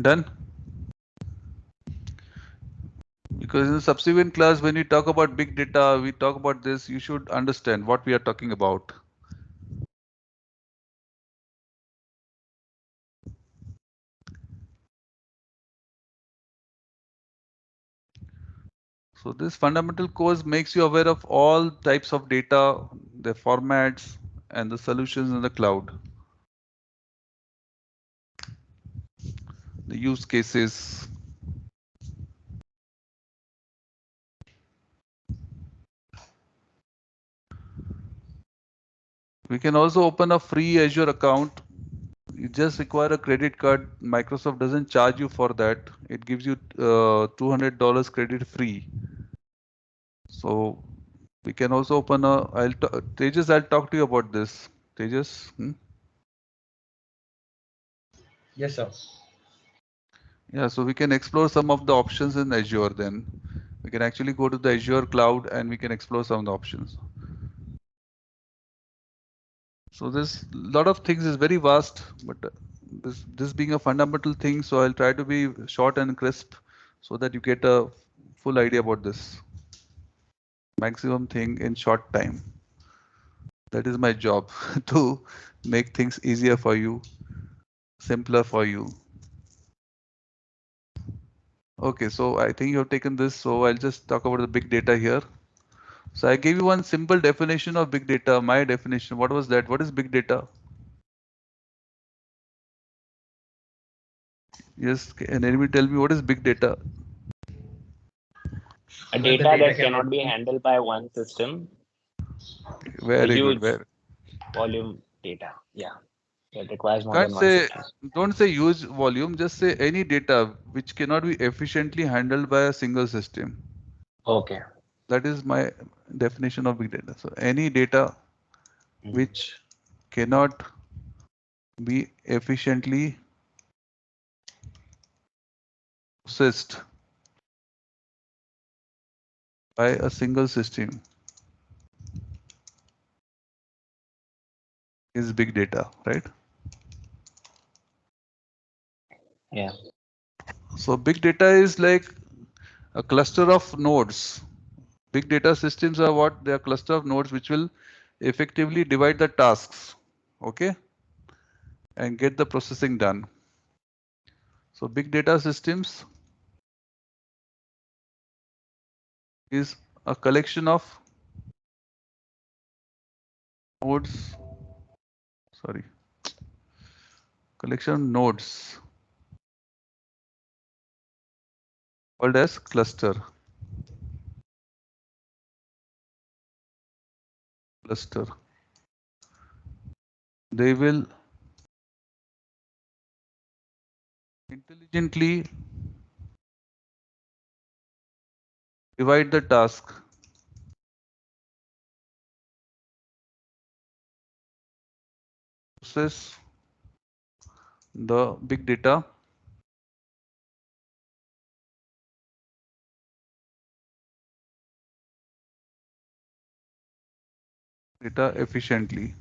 [SPEAKER 1] Done? Because in the subsequent class, when we talk about big data, we talk about this, you should understand what we are talking about. So this fundamental course makes you aware of all types of data, their formats, and the solutions in the cloud. The use cases. We can also open a free Azure account. You just require a credit card. Microsoft doesn't charge you for that. It gives you $200 credit free. So we can also open a, Tejas, I'll talk to you about this. Tejas?
[SPEAKER 3] Yes, sir.
[SPEAKER 1] Yeah, so we can explore some of the options in Azure then. We can actually go to the Azure cloud and we can explore some of the options. So this lot of things is very vast, but this being a fundamental thing, so I'll try to be short and crisp so that you get a full idea about this. Maximum thing in short time. That is my job, to make things easier for you, simpler for you. Okay, so I think you have taken this, so I'll just talk about the big data here. So I gave you one simple definition of big data, my definition. What was that? What is big data? Yes, can anybody tell me what is big data?
[SPEAKER 4] A
[SPEAKER 3] When the
[SPEAKER 4] data that
[SPEAKER 3] cannot
[SPEAKER 4] cannot be handled by one system, a
[SPEAKER 1] Very good.
[SPEAKER 4] huge volume data. Yeah, that requires more
[SPEAKER 1] Can't
[SPEAKER 4] than one
[SPEAKER 1] say,
[SPEAKER 4] system.
[SPEAKER 1] don't say huge volume, just say any data which cannot be efficiently handled by a single system.
[SPEAKER 4] Okay.
[SPEAKER 1] That is my definition of big data. So any data which cannot be efficiently processed by a single system is big data, right?
[SPEAKER 4] Yeah.
[SPEAKER 1] So big data is like a cluster of nodes. Big data systems are what? They are cluster of nodes which will effectively divide the tasks, okay, and get the processing done. So big data systems is a collection of nodes, sorry, collection of nodes called as cluster. Cluster. They will intelligently divide the task, process the big data efficiently.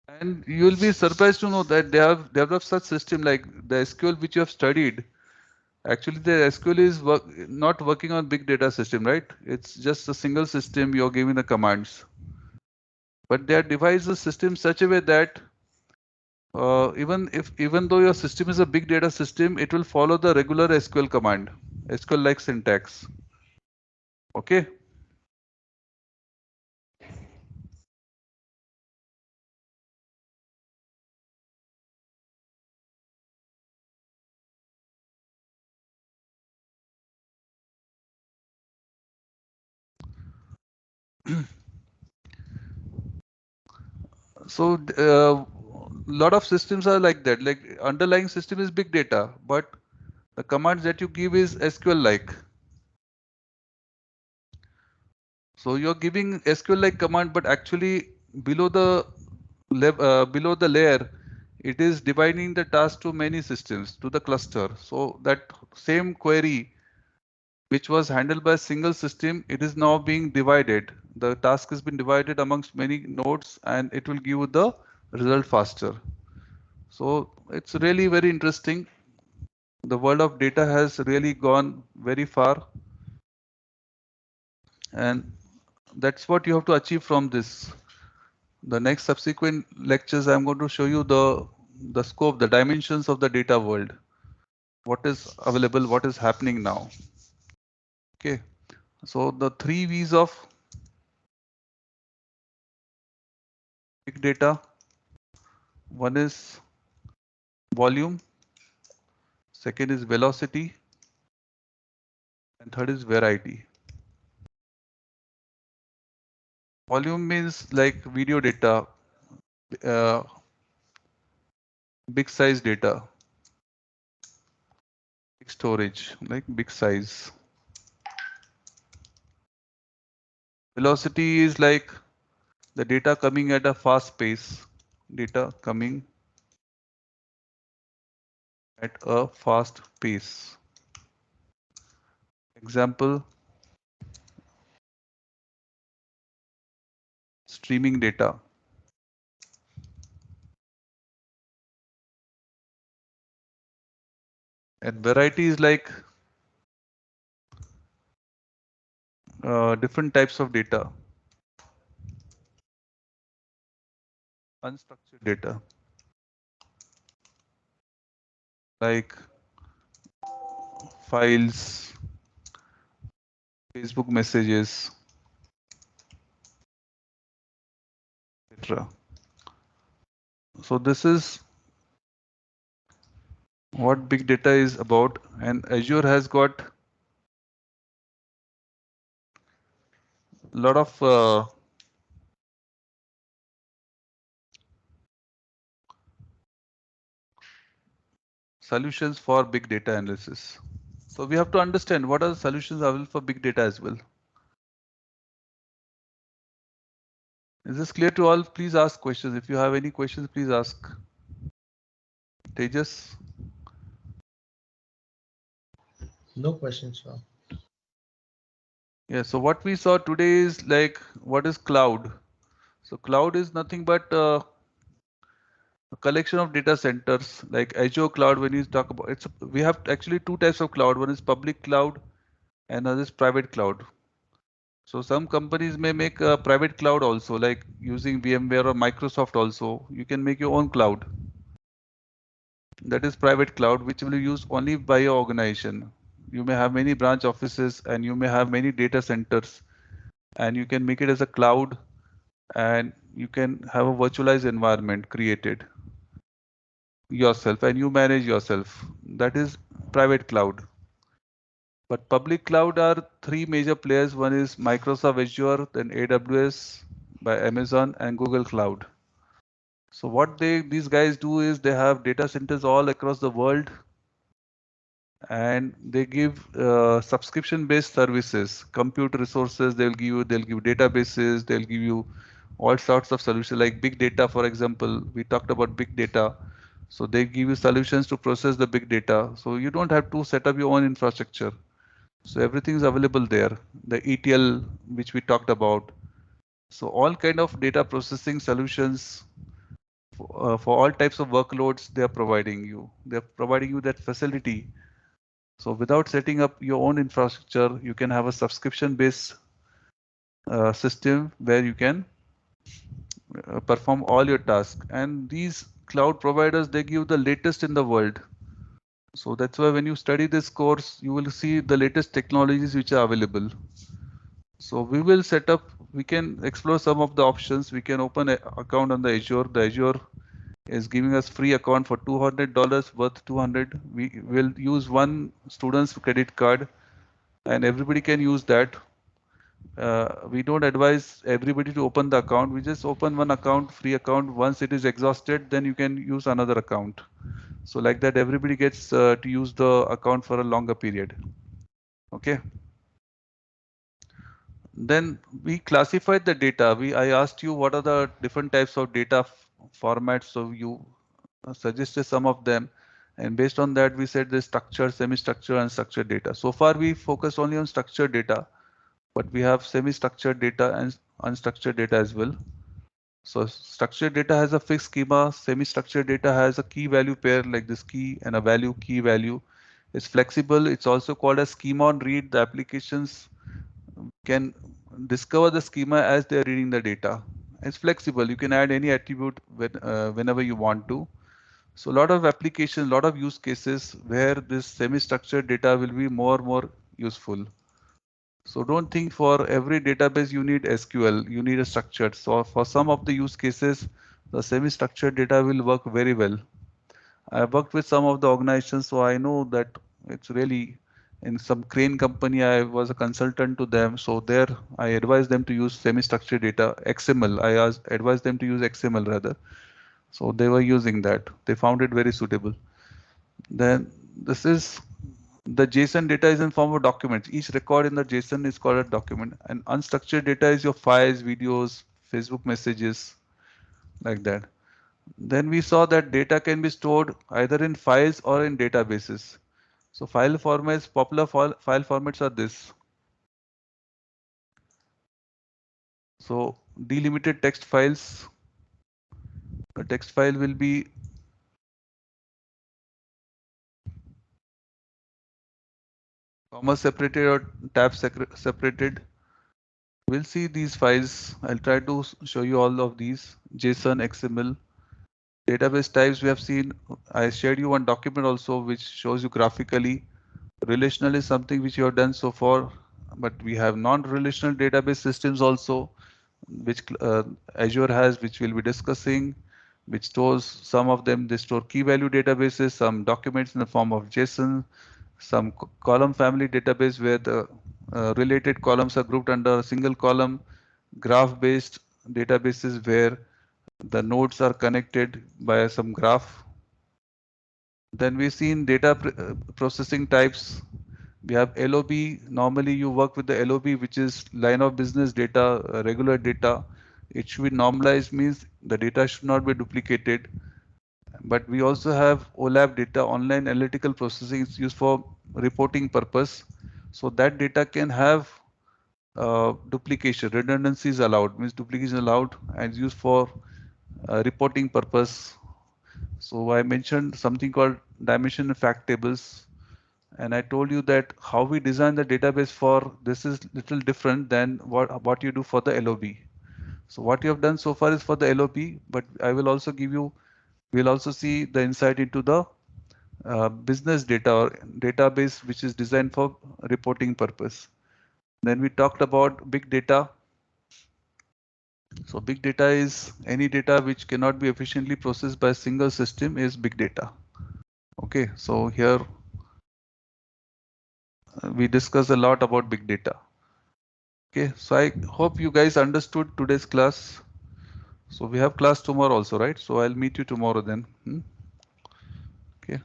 [SPEAKER 1] And you will be surprised to know that they have developed such system like the SQL which you have studied. Actually, the SQL is not working on big data system, right? It's just a single system. You're giving the commands, but they have devised the system such a way that even though your system is a big data system, it will follow the regular SQL command, SQL like syntax. Okay. So lot of systems are like that. Like underlying system is big data, but the commands that you give is SQL like. So you're giving SQL like command, but actually below the below the layer, it is dividing the task to many systems to the cluster. So that same query which was handled by a single system, it is now being divided. The task has been divided amongst many nodes and it will give you the result faster. So it's really very interesting. The world of data has really gone very far, and that's what you have to achieve from this. The next subsequent lectures, I'm going to show you the scope, the dimensions of the data world. What is available, what is happening now. Okay, so the 3 V's of big data. One is volume, second is velocity, and third is variety. Volume means like video data, uh, big size data, big storage, like big size. Velocity is like the data coming at a fast pace, data coming at a fast pace. Example, streaming data. And variety is like different types of data. Unstructured data, like files, Facebook messages, etc. So this is what big data is about, and Azure has got a lot of solutions for big data analysis. So we have to understand what are the solutions available for big data as well. Is this clear to all? Please ask questions. If you have any questions, please ask. Tejas?
[SPEAKER 3] No questions, sir.
[SPEAKER 1] Yeah, so what we saw today is like, what is cloud? So cloud is nothing but a collection of data centers like Azure cloud. When you talk about it's, we have actually 2 types of cloud. One is public cloud and another is private cloud. So some companies may make a private cloud also, like using VMware or Microsoft also. You can make your own cloud. That is private cloud, which will be used only by your organization. You may have many branch offices and you may have many data centers, and you can make it as a cloud, and you can have a virtualized environment created yourself and you manage yourself. That is private cloud. But public cloud are 3 major players. One is Microsoft Azure, then AWS by Amazon, and Google Cloud. So what these guys do is they have data centers all across the world, and they give subscription-based services, compute resources. They'll give databases. They'll give you all sorts of solutions like big data. For example, we talked about big data. So they give you solutions to process the big data. So you don't have to set up your own infrastructure. So everything is available there. The ETL, which we talked about. So all kind of data processing solutions for all types of workloads they are providing you. They're providing you that facility. So without setting up your own infrastructure, you can have a subscription-based system where you can perform all your tasks. And these cloud providers, they give the latest in the world. So that's why when you study this course, you will see the latest technologies which are available. So we will set up, we can explore some of the options. We can open an account on the Azure. The Azure is giving us free account for $200 worth 200. We will use one student's credit card and everybody can use that. We don't advise everybody to open the account. We just open one account, free account. Once it is exhausted, then you can use another account. So like that, everybody gets to use the account for a longer period. Okay. Then we classified the data. I asked you what are the different types of data formats. So you suggested some of them. And based on that, we said the structured, semi-structured, and structured data. So far, we focused only on structured data, but we have semi-structured data and unstructured data as well. So structured data has a fixed schema. Semi-structured data has a key value pair like this key and a value key value. It's flexible. It's also called a schema on read. The applications can discover the schema as they're reading the data. It's flexible. You can add any attribute whenever you want to. So a lot of applications, a lot of use cases where this semi-structured data will be more useful. So don't think for every database you need SQL, you need a structured. So for some of the use cases, the semi-structured data will work very well. I worked with some of the organizations, so I know that it's really in some crane company, I was a consultant to them. So there I advised them to use semi-structured data, XML. I advised them to use XML rather. So they were using that. They found it very suitable. Then this is the JSON data is in form of documents. Each record in the JSON is called a document. And unstructured data is your files, videos, Facebook messages, like that. Then we saw that data can be stored either in files or in databases. So file formats, popular file formats are this. So delimited text files. The text file will be comma separated or tab separated. We'll see these files. I'll try to show you all of these. JSON, XML. Database types we have seen. I shared you one document also which shows you graphically. Relational is something which you have done so far, but we have non-relational database systems also, which Azure has, which we'll be discussing, which stores some of them. They store key value databases, some documents in the form of JSON, some column family database where the related columns are grouped under a single column, graph-based databases where the nodes are connected by some graph. Then we've seen data processing types. We have LOB. Normally you work with the LOB, which is line of business data, regular data. It should be normalized, means the data should not be duplicated. But we also have OLAP data, online analytical processing. It's used for reporting purpose. So that data can have duplication, redundancy is allowed, means duplication allowed and used for reporting purpose. So I mentioned something called dimension fact tables. And I told you that how we design the database for this is little different than what you do for the LOB. So what you have done so far is for the LOB, but I will also give you, we'll also see the insight into the business data or database which is designed for reporting purpose. Then we talked about big data. So big data is any data which cannot be efficiently processed by a single system is big data. Okay, so here we discuss a lot about big data. Okay, so I hope you guys understood today's class. So we have class tomorrow also, right? So I'll meet you tomorrow then. Okay.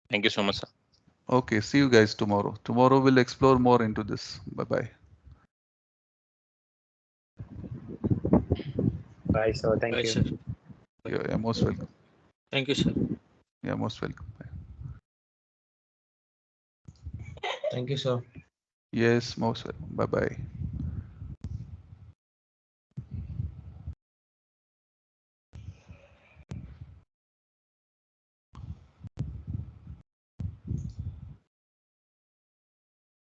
[SPEAKER 5] Thank you so much, sir.
[SPEAKER 1] Okay, see you guys tomorrow. Tomorrow we'll explore more into this. Bye-bye.
[SPEAKER 4] Bye, sir. Thank
[SPEAKER 7] Bye,
[SPEAKER 4] you.
[SPEAKER 7] sir.
[SPEAKER 1] You're most welcome.
[SPEAKER 7] Thank you, sir.
[SPEAKER 1] Yeah, most welcome. Bye.
[SPEAKER 3] Thank you, sir.
[SPEAKER 1] Yes, most welcome. Bye-bye.